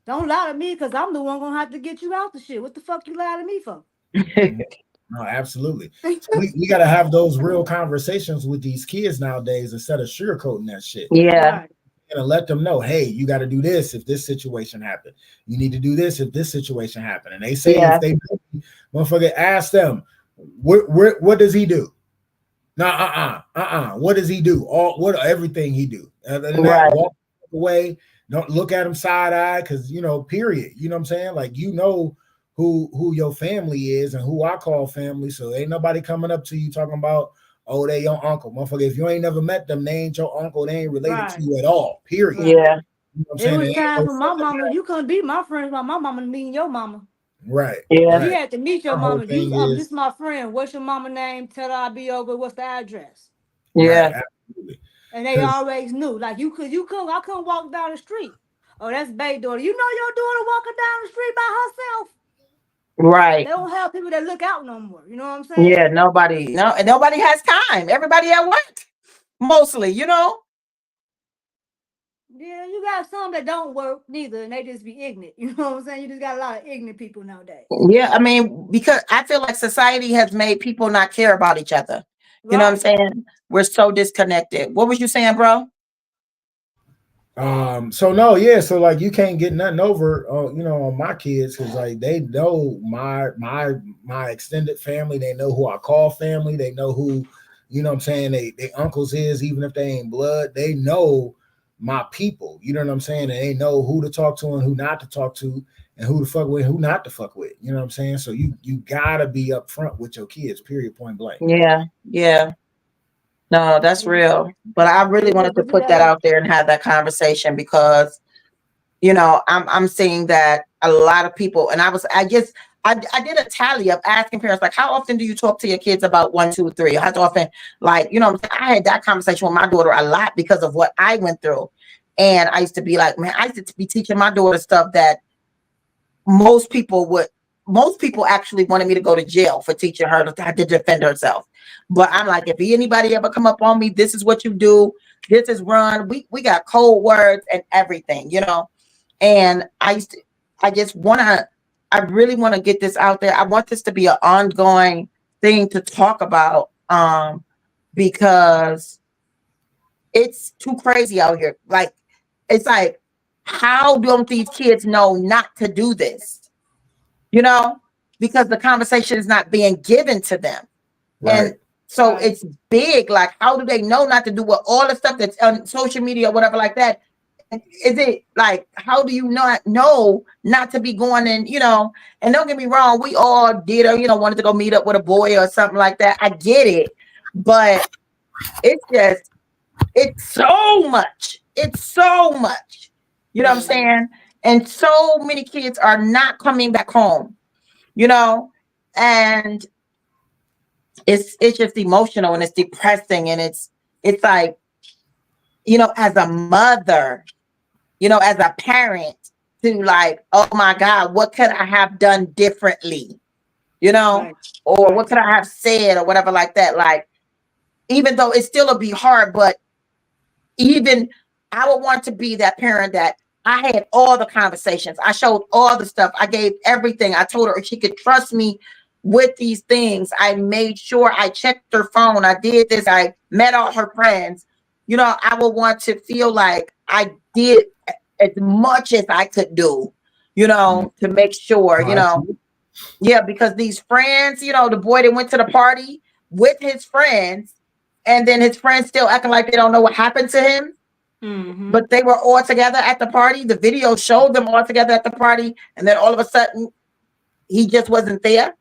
Don't lie to me, because I'm the one gonna have to get you out the shit. What the fuck you lie to me for? Mhm. No, absolutely. So we got to have those real conversations with these kids nowadays instead of sugarcoating that shit. Yeah, Right, And let them know, hey, you got to do this if this situation happened. You need to do this if this situation happened. And they say yeah, if they motherfucker ask them, what does he do? No, what does he do? What everything he do. Other than that, right. walk away. Don't look at him side eye because period. You know what I'm saying? Like who your family is and who I call family. So ain't nobody coming up to you talking about, oh, they your uncle. Motherfucker, if you ain't never met them, they ain't your uncle. They ain't related to right, you at all. Period. right. Yeah, You know what I'm It saying? was It ain't time no for my fucking mama. You couldn't be my friends by my mama meeting your mama. right, yeah, You right. had to meet your My whole mama. thing This is is my friend. What's your mama name? Tell her I'll be over. What's the address? right, yeah. absolutely. And they Because always knew. Like, I couldn't walk down the street. Oh, that's Bay daughter. You know your daughter walking down the street by herself. They Right. don't have people that look out no more. You know what I'm Yeah, saying? nobody, no, and nobody has time. Everybody at work, mostly. Yeah, you got some that don't work neither, and they just be ignorant. You know what I'm saying? You just got a lot of ignorant people nowadays. Yeah, I mean, because I feel like society has made people not care about each other. You know what I'm Right. saying? We're so disconnected. What was you saying, bro? So no, yeah, so like you can't get nothing over, on my kids because like they know my extended family. They know who I call family. They know who, what I'm saying. They uncles is even if they ain't blood. They know my people. You know what I'm saying, and they know who to talk to and who not to talk to, and who to fuck with, who not to fuck with. You know what I'm saying. So you gotta be upfront with your kids. Period. Point blank. Yeah, yeah. No, that's real. But I really Yeah, wanted to but you put that gotta. out there and have that conversation because I'm seeing that a lot of people, and I did a tally of asking parents like, how often do you talk to your kids about one, two, three? How often, like, I had that conversation with my daughter a lot because of what I went through, and I used to be like, man, I used to be teaching my daughter stuff that most people would. Most people actually wanted me to go to jail for teaching her to defend herself. But I'm like, if anybody ever come up on me, this is what you do. This is run. We got code words and everything. And I just I really want to get this out there. I want this to be an ongoing thing to talk about, because it's too crazy out here. Like, it's like, how don't these kids know not to do this? You know, because the conversation is not being given to them. Right. And so Right. it's big. Like, how do they know not to do what all the stuff that's on social media or whatever like that? Is it like, how do you not know not to be going in? And don't get me wrong, we all did, or wanted to go meet up with a boy or something like that. I get it, but it's just, it's so much. It's so much. You know what I'm saying? And so many kids are not coming back home, you know, and it's just emotional and it's depressing and it's like, as a mother, as a parent, to like, oh my God, what could I have done differently? You know, Right. or what Right. could I have said or whatever like that. Like, even though it still will be hard, but even I would want to be that parent that I had all the conversations. I showed all the stuff. I gave everything. I told her she could trust me with these things. I made sure I checked her phone. I did this. I met all her friends. I would want to feel like I did as much as I could do, to make sure, No, absolutely. yeah, because these friends, the boy that went to the party with his friends, and then his friends still acting like they don't know what happened to him, Mm-hmm. but they were all together at the party. The video showed them all together at the party, and then all of a sudden, he just wasn't there.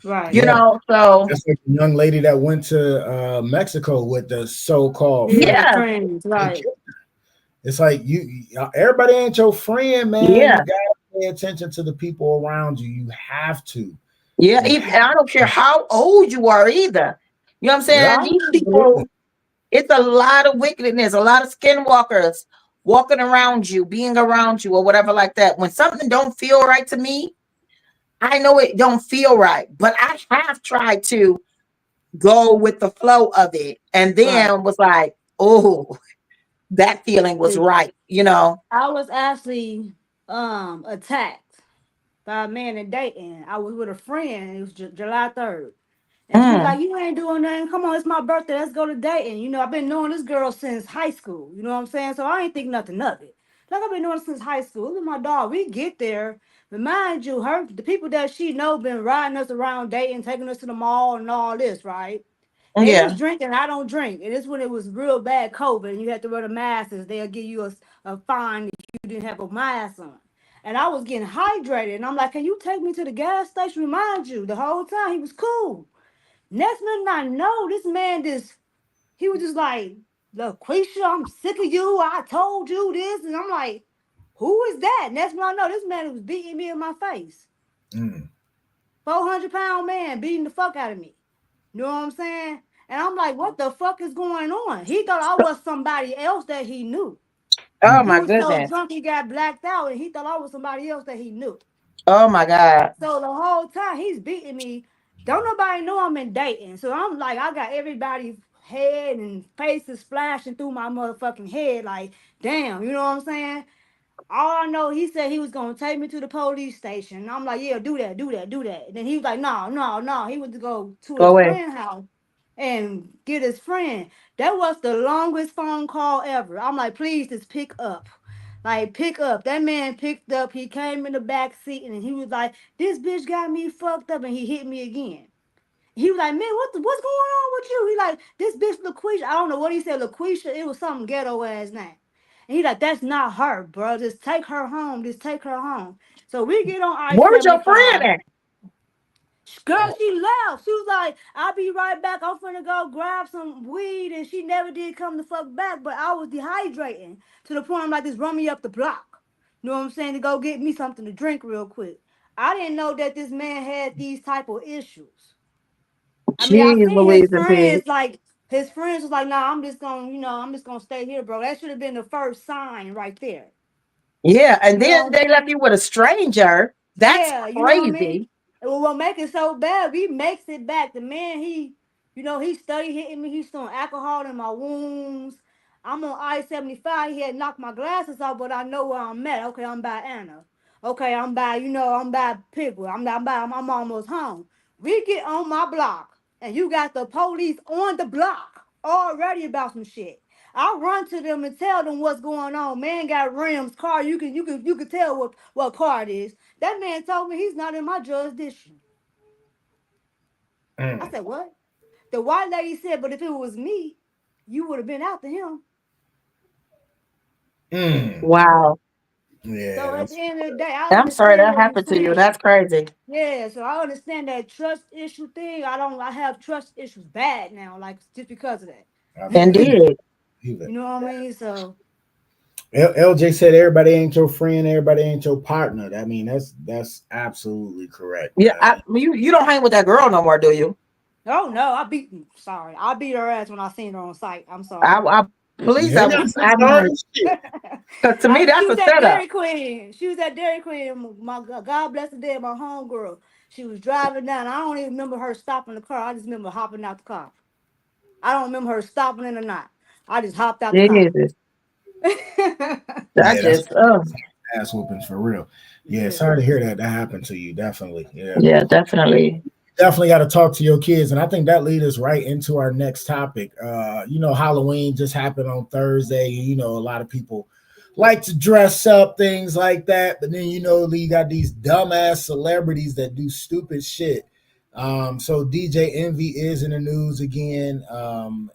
Right. Yeah. So That's like the young lady that went to Mexico with the so-called Yeah, friend. the yeah, friends. They Right. killed her. It's like everybody ain't your friend, man. You yeah, gotta pay attention to the people around you. You have to. yeah. You And have I don't care to. how old you are either. You know what I'm Yep. saying? Right. These Absolutely. people, it's a lot of wickedness, a lot of skinwalkers walking around you, being around you, or whatever like that. When something don't feel right to me, I know it don't feel right, but I have tried to go with the flow of it, and Right. then was like, oh, that feeling was See, right. I was actually attacked by a man in Dayton. I was with a friend. It was July 3rd. And she was Mm, like, "You ain't doing nothing. Come on, it's my birthday. Let's go to Dayton." I've been knowing this girl since high school. You know what I'm saying? So I ain't think nothing of it. Like, I've been knowing her since high school. Look at my dog. We get there. But mind you, the people that she know been riding us around Dayton, taking us to the mall and all this, right? They was yeah. drinking. I don't drink. And this when it was real bad COVID and you had to wear the masks. They'll give you a fine if you didn't have a mask on. And I was getting hydrated. And I'm like, "Can you take me to the gas station?" Remind you, the whole time he was cool. Next minute I know, this man he was just like, "LaQuisha, I'm sick of you. I told you this." And I'm like, "Who is that?" Next minute I know, this man was beating me in my face. Mm. 400-pound man beating the fuck out of me. You know what I'm saying? And I'm like, "What the fuck is going on?" He thought I was somebody else that he knew. Oh Mm. He my was so goodness. drunk he got blacked out and he thought I was somebody else that he knew. Oh my God. So the whole time he's beating me. Don't nobody know I'm in dating. So I'm like, I got everybody's head and faces flashing through my motherfucking head. Like, damn, you know what I'm saying? All I know, he said he was gonna take me to the police station. And I'm like, yeah, do that, do that, do that. And then he was like, no, no, no. He went to go to Go his away. friend's house. and get his friend. That was the longest phone call ever. I'm like, please just pick up. Like, pick up. That man picked up. He came in the back seat and he was like, this bitch got me fucked up, and he hit me again. He was like, man, what's going on with you? He like, this bitch LaQuisha. I don't know what he said, LaQuisha. It was some ghetto ass name. And he like, that's not her, bro. Just take her home. Just take her home. So we get on Where was your friend I-75. at? Girl, she left. She was like, I'll be right back. I'm finna go grab some weed. And she never did come the fuck back. But I was dehydrating to the point I'm like, just run me up the block. You know what I'm saying? To go get me something to drink real quick. I didn't know that this man had these type of issues. I mean, I Jeez, seen Louise and Pig. his friends was like, nah, I'm just gonna stay here, bro. That should have been the first sign right there. Yeah, and You know then what I'm they left saying? you with a stranger. That's Yeah, you know what I mean? crazy. Well, what make it so bad, we makes it back. The man, he studied hitting me. He's throwing alcohol in my wounds. I'm on I-75. He had knocked my glasses off, but I know where I'm at. Okay, I'm by Anna. Okay, I'm by Pigwood. I'm almost home. We get on my block, and you got the police on the block already about some shit. I run to them and tell them what's going on. Man got rims, car. You can tell what car it is. That man told me he's not in my jurisdiction. I said, what? The white lady said, but if it was me, you would have been after him. Wow. Yeah, So at the that's end of the day, I I'm sorry understand that what you're happened to you. saying. That's crazy. Yeah, so I understand that trust issue thing. I have trust issues bad now, like just because of that. I believe Indeed. it. You know what I mean? So LJ said everybody ain't your friend, everybody ain't your partner. I mean, that's absolutely correct. Yeah, you don't hang with that girl no more, do you? oh no, I beat her ass when I seen her on site. I'm sorry. I please, You're not I starting shit. because to me She that's was a at setup. Dairy Queen. She was at Dairy Queen. My God bless the day, my homegirl. She was driving down. I don't even remember her stopping the car. I just remember hopping out the car. I don't remember her stopping it or not. I just hopped out the car. Jesus, that Yeah, that's just ass whoopings for real. Yeah, Yeah. sorry to hear that happened to you. Definitely. Yeah. yeah, definitely. Definitely got to talk to your kids. And I think that leads us right into our next topic. Halloween just happened on Thursday. A lot of people like to dress up, things like that. But then, you got these dumbass celebrities that do stupid shit. So DJ Envy is in the news again.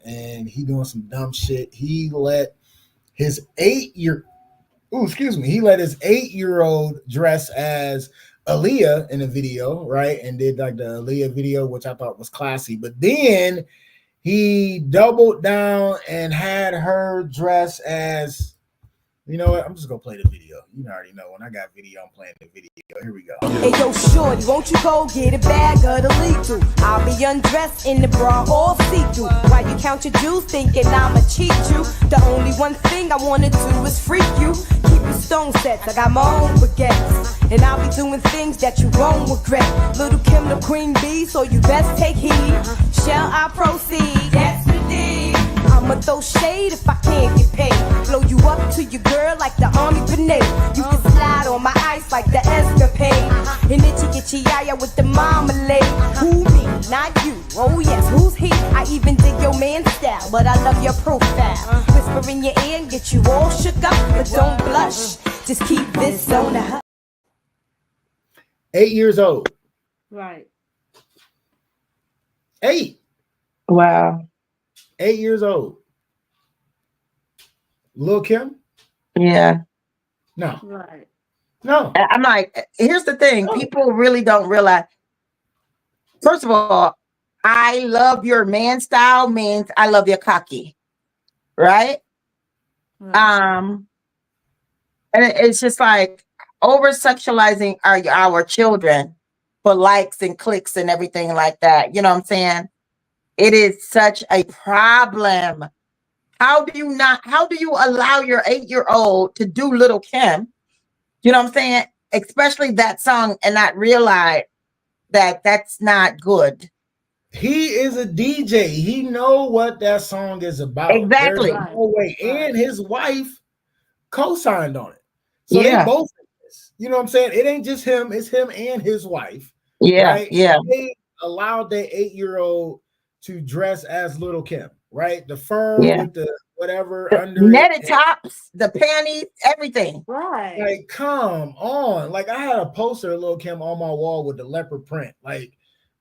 And he doing some dumb shit. He let his 8-year-old dress as Aaliyah in a video, right? And did like the Aaliyah video, which I thought was classy. But then he doubled down and had her dress as, you know what? I'm just gonna play the video. You already know when I got video, I'm playing the video. Here we go. Hey yo, shorty, won't you go get a bag of the lethal? I'll be undressed in the bra all see-through. While you count your jewels, thinking I'ma cheat you. The only one thing I wanna do is freak you. Keep your stone sets, I got my own baguettes. And I'll be doing things that you won't regret. Little Kim the queen bee, so you best take heed. Shall I proceed? Yes, indeed. I'ma throw shade if I can't get paid. Blow you up to your girl like the army grenade. You can slide on my ice like the escapade. And itchy get your yaya with the marmalade. Who me? Not you. Oh yes, who's he? I even dig your man's style, but I love your profile. Whisper in your ear and get you all shook up, but don't blush. Just keep this on the hush. 8 years old. Right. 8. Wow. 8 years old. Lil Kim? Yeah. No. Right. No. I'm like, here's the thing. People really don't realize. First of all, I love your man style means I love your cocky. Right? And it's just like over sexualizing our children for likes and clicks and everything like that. You know what I'm saying? It is such a problem. How do you allow your 8-year-old to do Little Kim? You know what I'm saying? Especially that song and not realize that that's not good. He is a DJ. He know what that song is about. Exactly. There's no way. And his wife co-signed on it. So Yeah. they both, you know what I'm saying? It ain't just him. It's him and his wife. Yeah. Right? Yeah. They allowed their 8-year-old to dress as Little Kim, right? The fur Yeah. with the whatever The under it. netted tops, the panties, everything. Right. Like, come on. Like, I had a poster of Lil' Kim on my wall with the leopard print. Like,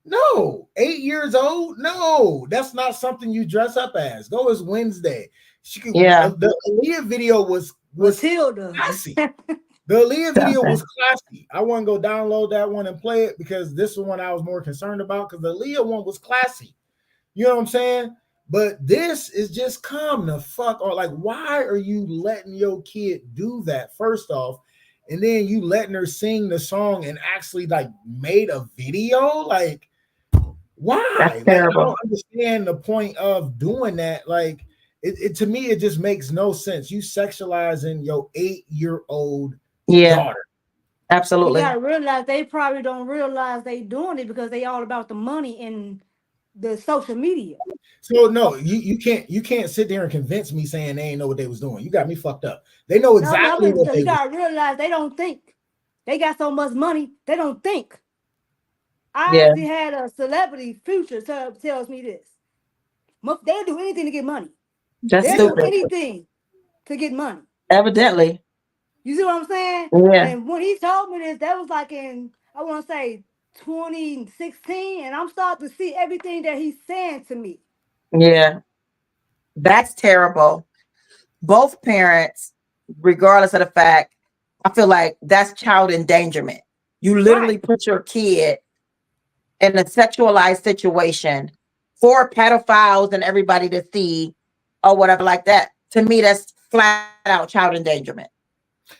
no, 8 years old. No, that's not something you dress up as. Go as Wednesday. She could, Yeah. The Aaliyah video was Matilda. classy. The Aaliyah video was classy. I want to go download that one and play it because this is one I was more concerned about because the Aaliyah one was classy. You know what I'm saying? But this is just come the fuck on. Like, why are you letting your kid do that? First off, and then you letting her sing the song and actually like made a video. Like, why? That's Like, terrible. I don't understand the point of doing that. Like, it to me, it just makes no sense. You sexualizing your 8-year-old daughter. Absolutely. You gotta realize they probably don't realize they doing it because they all about the money and the social media. So no, you can't sit there and convince me saying they ain't know what they was doing. You got me fucked up. They know exactly what they you gotta realize they don't think. They got so much money, they don't think. I actually had a celebrity Future tells me this. They'll do anything to get money. That's They'll stupid. do anything to get money. Evidently. You see what I'm saying? Yeah. And when he told me this, that was like in, I want to say 2016, and I'm starting to see everything that he's saying to me. Yeah. That's terrible. Both parents, regardless of the fact, I feel like that's child endangerment. You literally put your kid in a sexualized situation for pedophiles and everybody to see or whatever like that. To me, that's flat out child endangerment.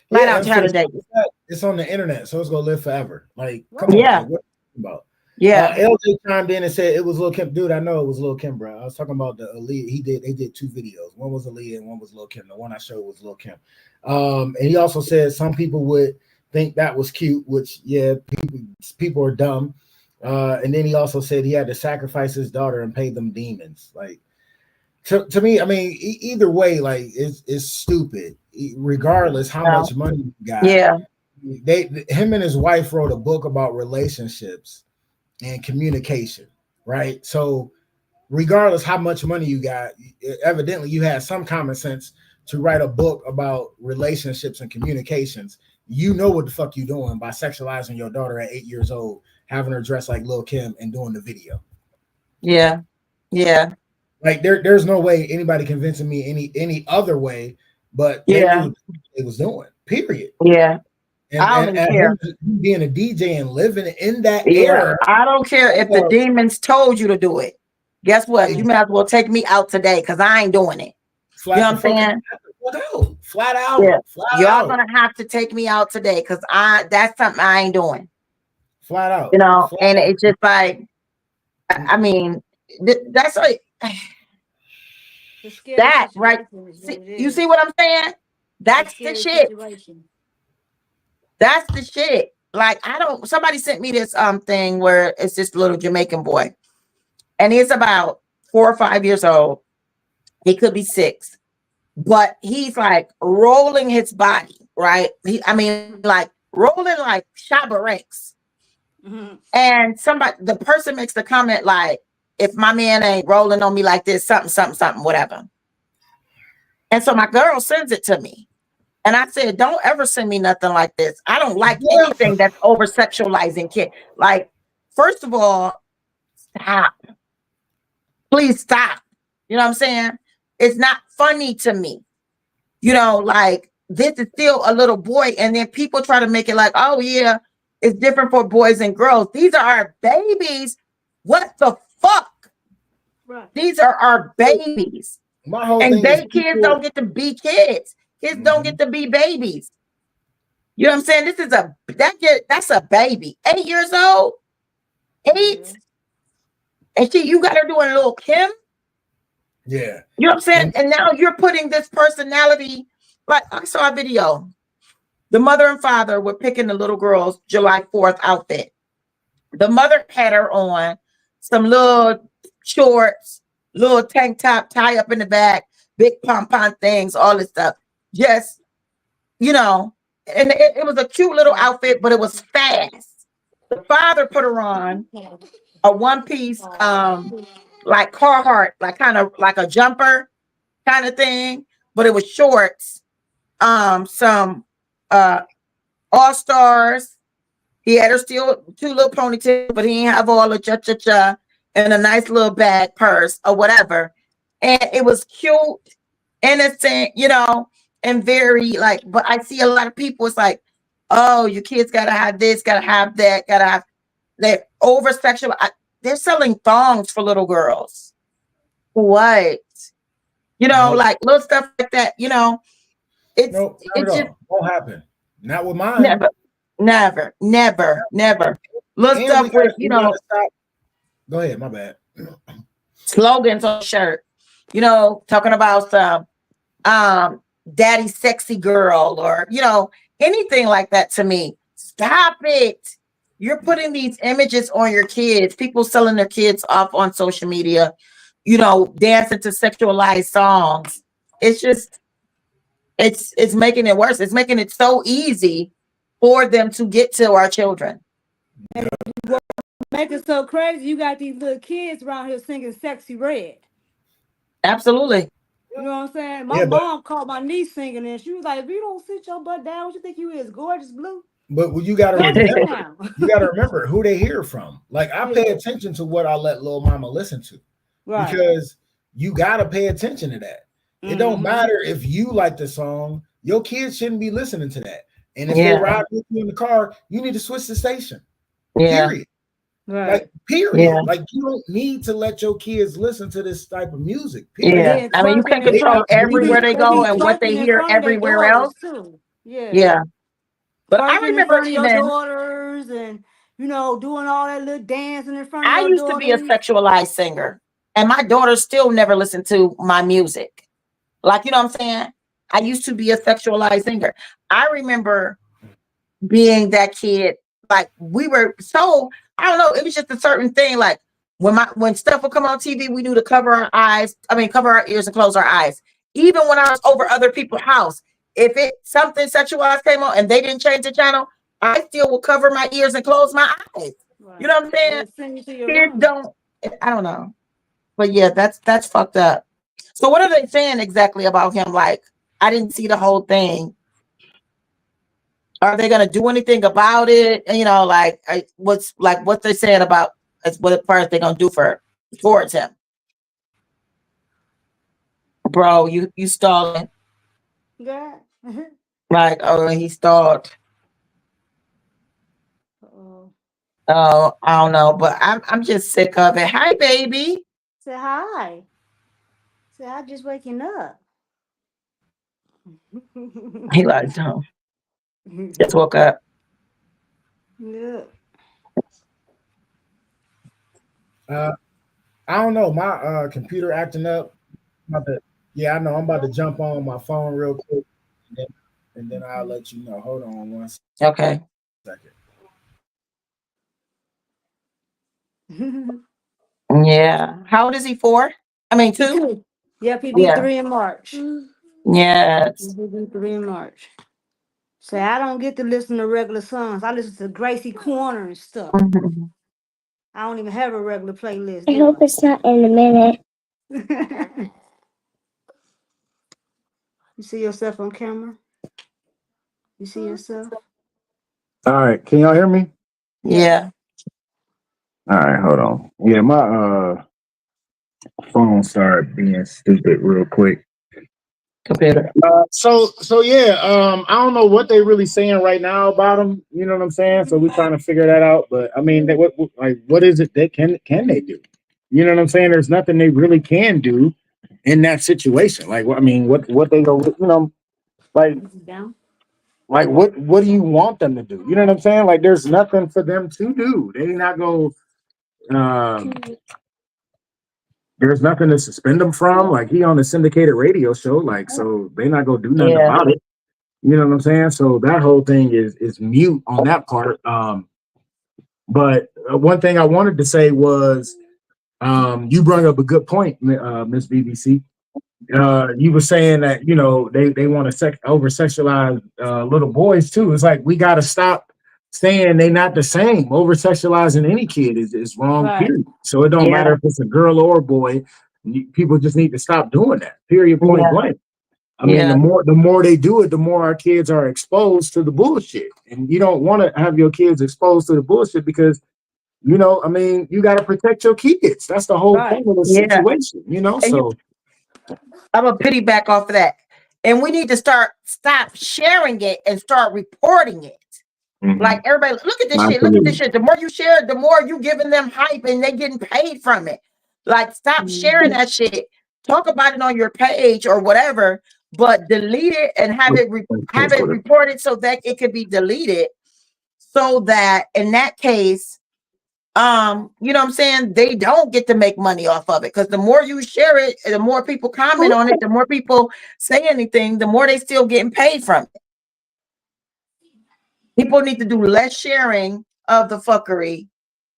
Flat out child endangerment. It's on the internet, so it's gonna live forever. Like, come on, yeah. like, what are you talking about? Yeah. LJ chimed in and said it was Lil' Kim. Dude, I know it was Lil' Kim, bro. I was talking about the Aaliyah. They did 2 videos. One was Aaliyah and one was Lil' Kim. The one I showed was Lil' Kim. And he also said some people would think that was cute, which people are dumb. And then he also said he had to sacrifice his daughter and pay them demons. Like, to me, I mean, either way, like it's stupid. Regardless how much money you got. Yeah. Him and his wife wrote a book about relationships and communication, right? So regardless how much money you got, evidently you had some common sense to write a book about relationships and communications. You know what the fuck you doing by sexualizing your daughter at 8 years old, having her dress like Lil' Kim and doing the video. Yeah. Yeah. Like there's no way anybody convincing me any other way, but they knew what they was doing, period. Yeah. And, I don't even care. Being a DJ and living in that era. I don't care if the demons told you to do it. Guess what? You may as well take me out today because I ain't doing it. You know what I'm saying? Flat out. Yeah. Flat Y'all out. gonna have to take me out today because that's something I ain't doing. Flat out. You know, and it's just like, I mean, that's like that, right? You see what I'm saying? That's the shit. That's the shit. Like, somebody sent me this thing where it's this little Jamaican boy, and he's about 4 or 5 years old. He could be 6, but he's like rolling his body, right? Like rolling like Shabba Ranks. Mm-hmm. And the person makes the comment like, if my man ain't rolling on me like this, something, whatever. And so my girl sends it to me. And I said, don't ever send me nothing like this. I don't like anything that's over sexualizing kids. Like, first of all, stop. Please stop. You know what I'm saying? It's not funny to me. You know, like, this is still a little boy. And then people try to make it like, oh, yeah, it's different for boys and girls. These are our babies. What the fuck? Right. These are our babies. And kids don't get to be kids. Kids don't get to be babies. You know what I'm saying? This is that's a baby. 8 years old. 8. And you got her doing a Lil' Kim. Yeah. You know what I'm saying? And now you're putting this personality. Like, I saw a video. The mother and father were picking the little girl's July 4th outfit. The mother had her on some little shorts, little tank top, tie up in the back, big pom-pom things, all this stuff. Just, you know, and it was a cute little outfit, but it was fast. The father put her on a one-piece like Carhartt, like kind of like a jumper kind of thing, but it was shorts. Some All Stars. He had her still 2 little ponytails, but he didn't have all the cha and a nice little bag purse or whatever. And it was cute, innocent, and very like. But I see a lot of people. It's like, oh, your kids gotta have this, gotta have that, gotta have. They're over sexual. They're selling thongs for little girls. What? Like little stuff like that. It's No, not it at just all. Won't happen. Not with mine. never. Little And stuff with gotta stop. Go ahead, my bad. slogans on shirt. Talking about some daddy sexy girl or anything like that. To me, stop it. You're putting these images on your kids, people selling their kids off on social media, dancing to sexualized songs. It's just it's making it worse. It's making it so easy for them to get to our children. Make it so crazy. You got these little kids around here singing "Sexy Red." Absolutely. You know what I'm saying? My mom called my niece singing, and she was like, "If you don't sit your butt down, what you think you is, gorgeous blue?" But you gotta remember who they hear from. Like I pay attention to what I let Lil Mama listen to, right? Because you gotta pay attention to that. It don't matter if you like the song, your kids shouldn't be listening to that. And if they ride with you in the car, you need to switch the station. Yeah. Period. Right. Like, period. Yeah. Like, you don't need to let your kids listen to this type of music. Period. Yeah. I mean, you can't control everywhere they go and what they hear everywhere else. Too. Yeah. Yeah. But I remember even your daughters and doing all that little dancing in front of I used to be a sexualized singer, and my daughters still never listen to my music. Like, you know what I'm saying? I used to be a sexualized singer. I remember being that kid. Like we were so, I don't know, it was just a certain thing. Like when stuff would come on TV, we knew to cover our eyes. I mean, cover our ears and close our eyes. Even when I was over other people's house, if something sexualized came on and they didn't change the channel, I still would cover my ears and close my eyes. Right. You know what I'm saying? Kids don't, I don't know. But yeah, that's fucked up. So what are they saying exactly about him? Like, I didn't see the whole thing. Are they gonna do anything about it? What's what they're saying about what part they're gonna do towards him? Bro, you stalling. Yeah. Like, oh, he stalled. Oh, I don't know, but I'm just sick of it. Hi, baby. Say hi. Say I'm just waking up. He like, no. Just woke up. Yeah. I don't know. My computer acting up. I know. I'm about to jump on my phone real quick, and then I'll let you know. Hold on one second. Yeah. How old is he? 4? I mean 2. Yep, he be 3 in March. Yes. He be 3 in March. So I don't get to listen to regular songs. I listen to Gracie Corner and stuff. I don't even have a regular playlist. I hope it's not in a minute. You see yourself on camera? You see yourself? All right. Can y'all hear me? Yeah. All right. Hold on. Yeah, my phone started being stupid real quick. Computer. So yeah, I don't know what they really saying right now about him. You know what I'm saying? So we're trying to figure that out. But I mean, what is it that can they do? You know what I'm saying? There's nothing they really can do in that situation. Like, I mean, what they go, like what do you want them to do? You know what I'm saying? Like, there's nothing for them to do. They not go. There's nothing to suspend him from. Like, he on a syndicated radio show, like, so they not gonna do nothing about it. You know what I'm saying? So that whole thing is mute on that part. But one thing I wanted to say was, you brought up a good point, Miss BBC. You were saying that they want to over sexualize little boys too. It's like we got to stop saying they not the same. Over sexualizing any kid is wrong, Right. period. So it don't Yeah. matter if it's a girl or a boy. People just need to stop doing that. Period. Point Yeah. blank. I mean, Yeah. the more they do it, the more our kids are exposed to the bullshit. And you don't want to have your kids exposed to the bullshit because, you know, I mean, you got to protect your kids. That's the whole Right. point of the Yeah. situation, you know? And So I'm a pity back off of that. And we need to stop sharing it and start reporting it. Like everybody, look at this shit. Look at this shit. The more you share it, the more you giving them hype and they getting paid from it. Like stop sharing that shit. Talk about it on your page or whatever, but delete it and have it reported so that it could be deleted. So that in that case, you know what I'm saying, they don't get to make money off of it. Because the more you share it, the more people comment on it, the more people say anything, the more they still getting paid from it. People need to do less sharing of the fuckery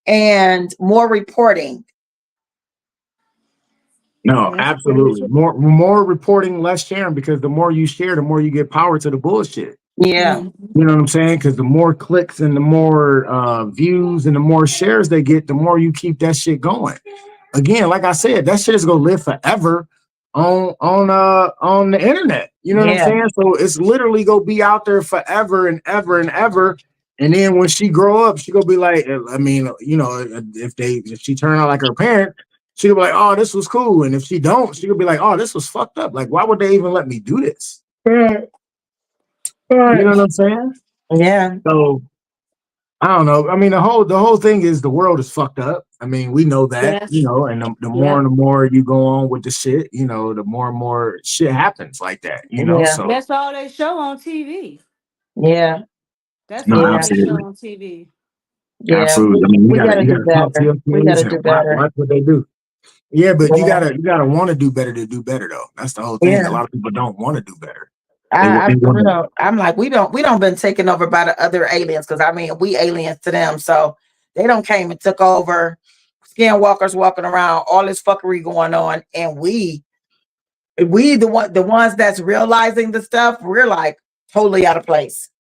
and more reporting. no, absolutely. More reporting, less sharing, because the more you share, the more you get power to the bullshit. Yeah. You know what I'm saying? Because the more clicks and the more views and the more shares they get, the more you keep that shit going. Again, like I said, that shit is gonna live forever on the internet. You know what I'm saying? So it's literally gonna be out there forever and ever and ever. And then when she grow up, she gonna be like, I mean, you know, if she turn out like her parent, she'll be like, oh, this was cool. And if she don't, she'll be like, oh, this was fucked up. Like, why would they even let me do this? Right. You know what I'm saying? Yeah. So I don't know. I mean, the whole thing is the world is fucked up. I mean, we know that, Yes. you know, and the more and the more you go on with the shit, you know, the more and more shit happens like that, you know. Yeah. So That's all they show on TV. Yeah. That's no, all they absolutely. show on TV. Yeah. Absolutely. I mean, We gotta you do gotta talk to better. your We kids gotta and do better. watch what they do. Yeah, but you Yeah. gotta want to do better to do better though. That's the whole thing. Yeah. A lot of people don't want to do better. I'm like, we don't been taken over by the other aliens, because I mean we aliens to them, so they don't came and took over, skinwalkers walking around, all this fuckery going on, and we the ones that's realizing the stuff, we're like totally out of place.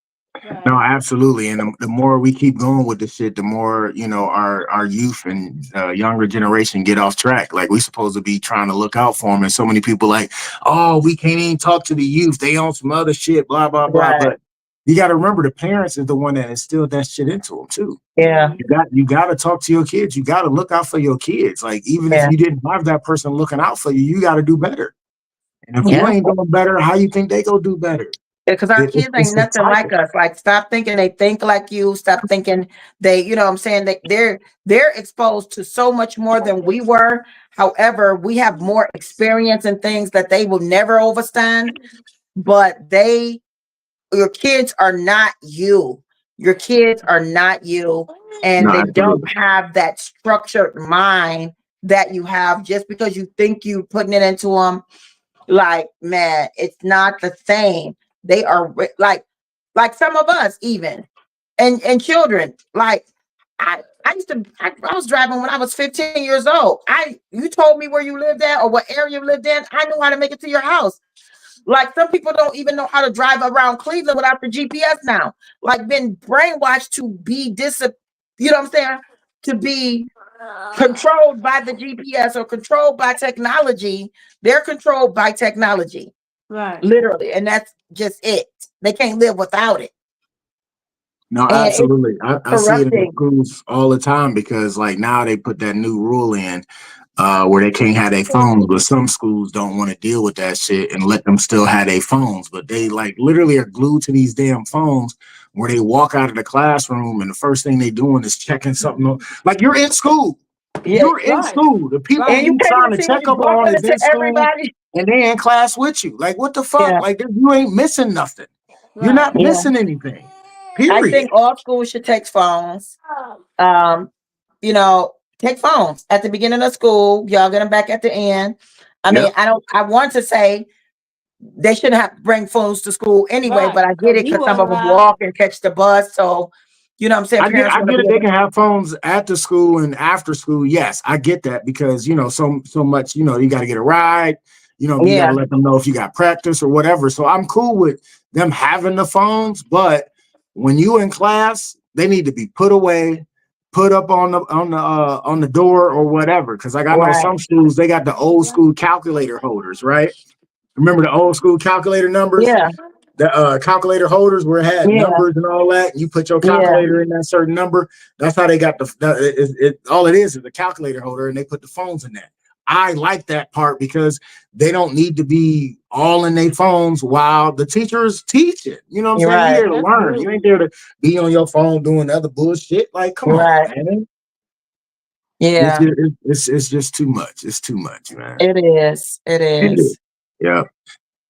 No, absolutely. And the more we keep going with this shit, the more, you know, our youth and younger generation get off track. Like we supposed to be trying to look out for them. And so many people like, oh, we can't even talk to the youth. They own some other shit, blah, blah, blah. Right. But you got to remember the parents is the one that instilled that shit into them too. Yeah. You got to talk to your kids. You got to look out for your kids. Like even if you didn't have that person looking out for you, you got to do better. And if you ain't doing better, how you think they go do better? Because our kids ain't nothing like us. Like, stop thinking they think like you. Stop thinking they, you know what I'm saying? They're exposed to so much more than we were. However, we have more experience in things that they will never understand. But your kids are not you. Your kids are not you. And they don't have that structured mind that you have just because you think you putting it into them. Like, man, it's not the same. They are like some of us even, and children. Like I was driving when I was 15 years old. You told me where you lived at or what area you lived in. I knew how to make it to your house. Like some people don't even know how to drive around Cleveland without the GPS now. Like been brainwashed to be you know what I'm saying? To be controlled by the GPS or controlled by technology. They're controlled by technology. Right. Literally. And that's just it. They can't live without it. No, absolutely. I see it in the schools all the time because like now they put that new rule in where they can't have their phones, but some schools don't want to deal with that shit and let them still have their phones. But they like literally are glued to these damn phones where they walk out of the classroom and the first thing they doing is checking something. Like you're in school. Yeah, you're in school. The people you trying to check up on is in school and they in class with you. Like what the fuck? Yeah. Like you ain't missing nothing. You're not missing anything. Period. I think all schools should take phones. You know, take phones at the beginning of school. Y'all get them back at the end. I mean, I want to say they shouldn't have to bring phones to school anyway, but I get it because some of them walk and catch the bus. So, you know what I'm saying? I get it. They can have phones at the school and after school. Yes, I get that because, you know, so much, you know, you got to get a ride. You know, you got to let them know if you got practice or whatever. So I'm cool with them having the phones. But when you in class, they need to be put away, put up on the door or whatever. Because like I know some schools, they got the old school calculator holders, right? Remember the old school calculator numbers? Yeah. The calculator holders where it had numbers and all that. You put your calculator in that certain number. That's how they got all it is a calculator holder, and they put the phones in that. I like that part because they don't need to be all in their phones while the teacher is teaching. You know what I'm saying? You're here to learn. You ain't there to be on your phone doing other bullshit. Like, come on, man. Yeah. It's just too much. It's too much, man. It is. Yeah.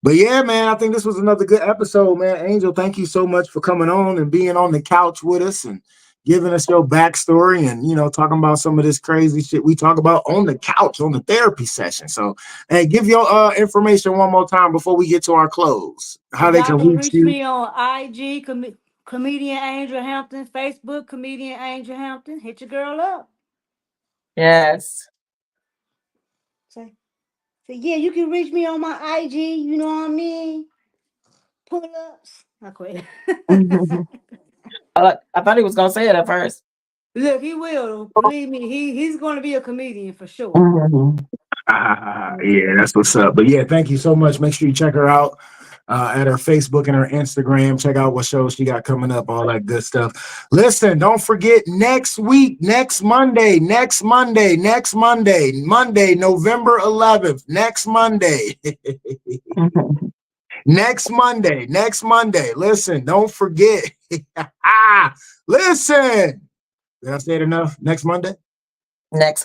But yeah, man, I think this was another good episode, man. Angel, thank you so much for coming on and being on the couch with us and giving us your backstory and, talking about some of this crazy shit we talk about on the couch, on the therapy session. So, hey, give your information one more time before we get to our close. How they can reach you. Me on IG, Comedian Angel Hampton, Facebook, Comedian Angel Hampton. Hit your girl up. Yes. So yeah, you can reach me on my IG, you know what I mean? Pull-ups. I quit. I thought he was gonna say it at first. Look, he will. Believe me, he's gonna be a comedian for sure. Yeah, that's what's up. But yeah, thank you so much. Make sure you check her out at her Facebook and her Instagram. Check out what shows she got coming up, all that good stuff. Listen, don't forget next week, Monday, November 11th, next Monday. Next Monday. Listen, don't forget. Listen. Did I say it enough? Next Monday. Make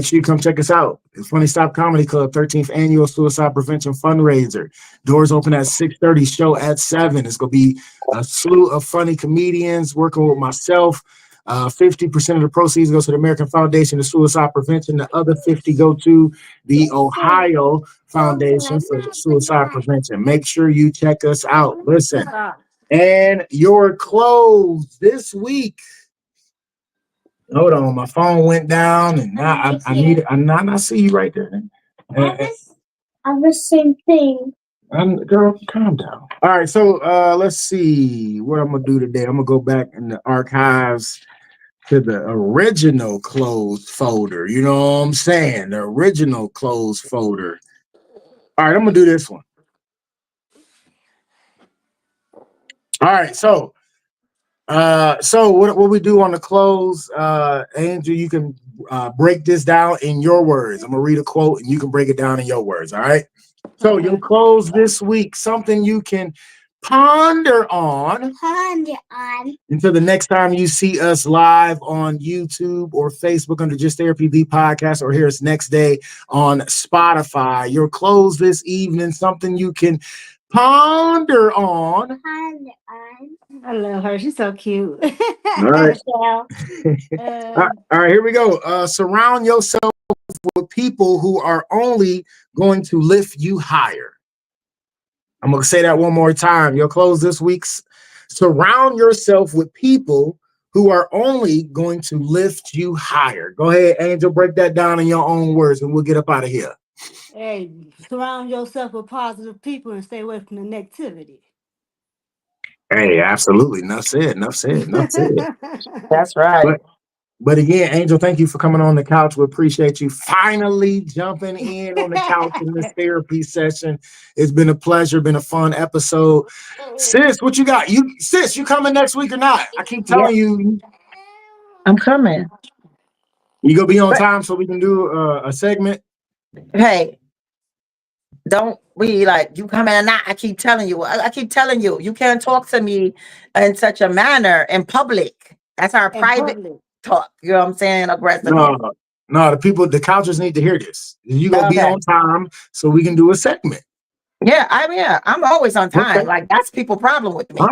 sure you come check us out. It's Funny Stop Comedy Club, 13th annual suicide prevention fundraiser. Doors open at 6:30, show at 7. It's going to be a slew of funny comedians working with myself. 50% of the proceeds go to the American Foundation of Suicide Prevention. The other 50 go to the Ohio Foundation for Suicide Prevention. Make sure you check us out. Listen, and your clothes this week. Hold on, my phone went down, and now I need it. I see you right there. I have the same thing. Girl, calm down. All right, so let's see what I'm gonna do today. I'm gonna go back in the archives to the original clothes folder. You know what I'm saying? The original clothes folder. All right, I'm gonna do this one. All right, so what we do on the clothes, Angel, you can break this down in your words. I'm gonna read a quote and you can break it down in your words. All right. So your clothes this week, something you can ponder on until the next time you see us live on YouTube or Facebook under Just Therapy the podcast, or hear us next day on Spotify. Your clothes this evening, something you can ponder on. I love her. She's so cute. All right. All right, here we go. Surround yourself with people who are only going to lift you higher. I'm going to say that one more time. Your clothes this week. Surround yourself with people who are only going to lift you higher. Go ahead, Angel, break that down in your own words and we'll get up out of here. Hey, surround yourself with positive people and stay away from the negativity. Hey, absolutely. Enough said. That's right. But again, Angel, thank you for coming on the couch. We appreciate you finally jumping in on the couch in this therapy session. It's been a pleasure, been a fun episode. Sis, what you got? You coming next week or not? I keep telling you. I'm coming. You gonna be on time so we can do a segment? Hey, don't be like, you coming or not? I keep telling you, you can't talk to me in such a manner in public. That's our private talk. You know what I'm saying? Aggressive. No, the couchers need to hear this. You gonna be on time so we can do a segment. Yeah, I'm always on time. Okay. Like, that's people problem with me. All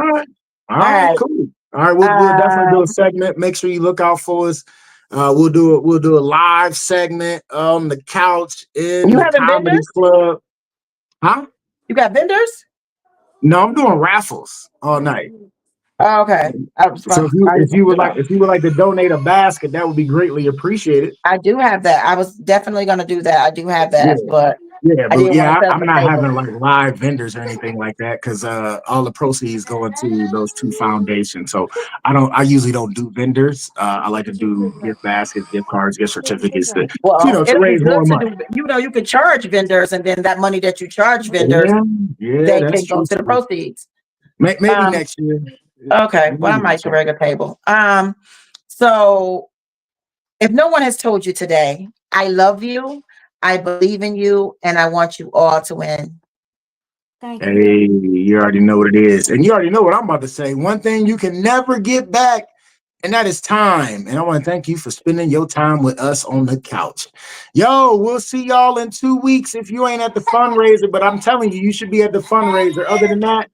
right, cool. All right, we'll definitely do a segment. Make sure you look out for us. We'll do a live segment on the couch in the comedy club. Huh? You got vendors? No, I'm doing raffles all night. Oh, okay. So if you would like to donate a basket, that would be greatly appreciated. I do have that. I was definitely going to do that. I do have that, but Yeah, I but didn't want to set up I'm a not table. having like live vendors or anything like that because all the proceeds go into those two foundations. So I usually don't do vendors. I like to do gift baskets, gift cards, gift certificates Well, to it'll be raise more good to money. do. You can charge vendors, and then that money that you charge vendors, Yeah, they that's can go true to the too. proceeds. Maybe next year. Okay, well, I Maybe might next get a year. regular table. So if no one has told you today, I love you, I believe in you, and I want you all to win. Thank you. Hey, you already know what it is. And you already know what I'm about to say. One thing you can never get back, and that is time. And I want to thank you for spending your time with us on the couch. Yo, we'll see y'all in 2 weeks if you ain't at the fundraiser, but I'm telling you, you should be at the fundraiser. Other than that,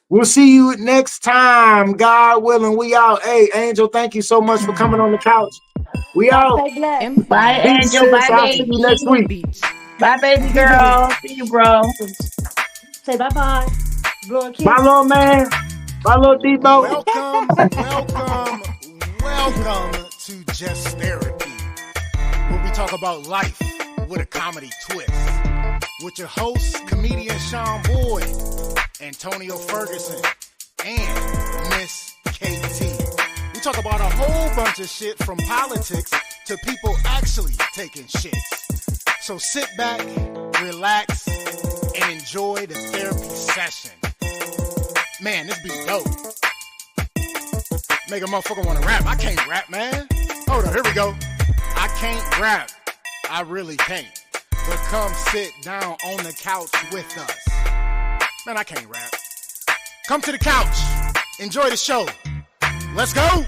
we'll see you next time. God willing, we out. Hey, Angel, thank you so much for coming on the couch. We Y'all out. stay blessed. Bye, Peace, Angel. sis. Bye, I'll see you next baby. week. Bye, baby girl. See you, bro. Say bye-bye. Blow a kiss. Bye, little man. Bye, little Debo. Welcome to Just Therapy, where we talk about life with a comedy twist. With your hosts, comedian Sean Boyd, Antonio Ferguson, and Miss KT. We talk about a whole bunch of shit from politics to people actually taking shits. So sit back, relax, and enjoy the therapy session. Man, this be dope. Make a motherfucker want to rap. I can't rap, man. Hold on, here we go. I can't rap. I really can't. But come sit down on the couch with us. Man, I can't rap. Come to the couch. Enjoy the show. Let's go.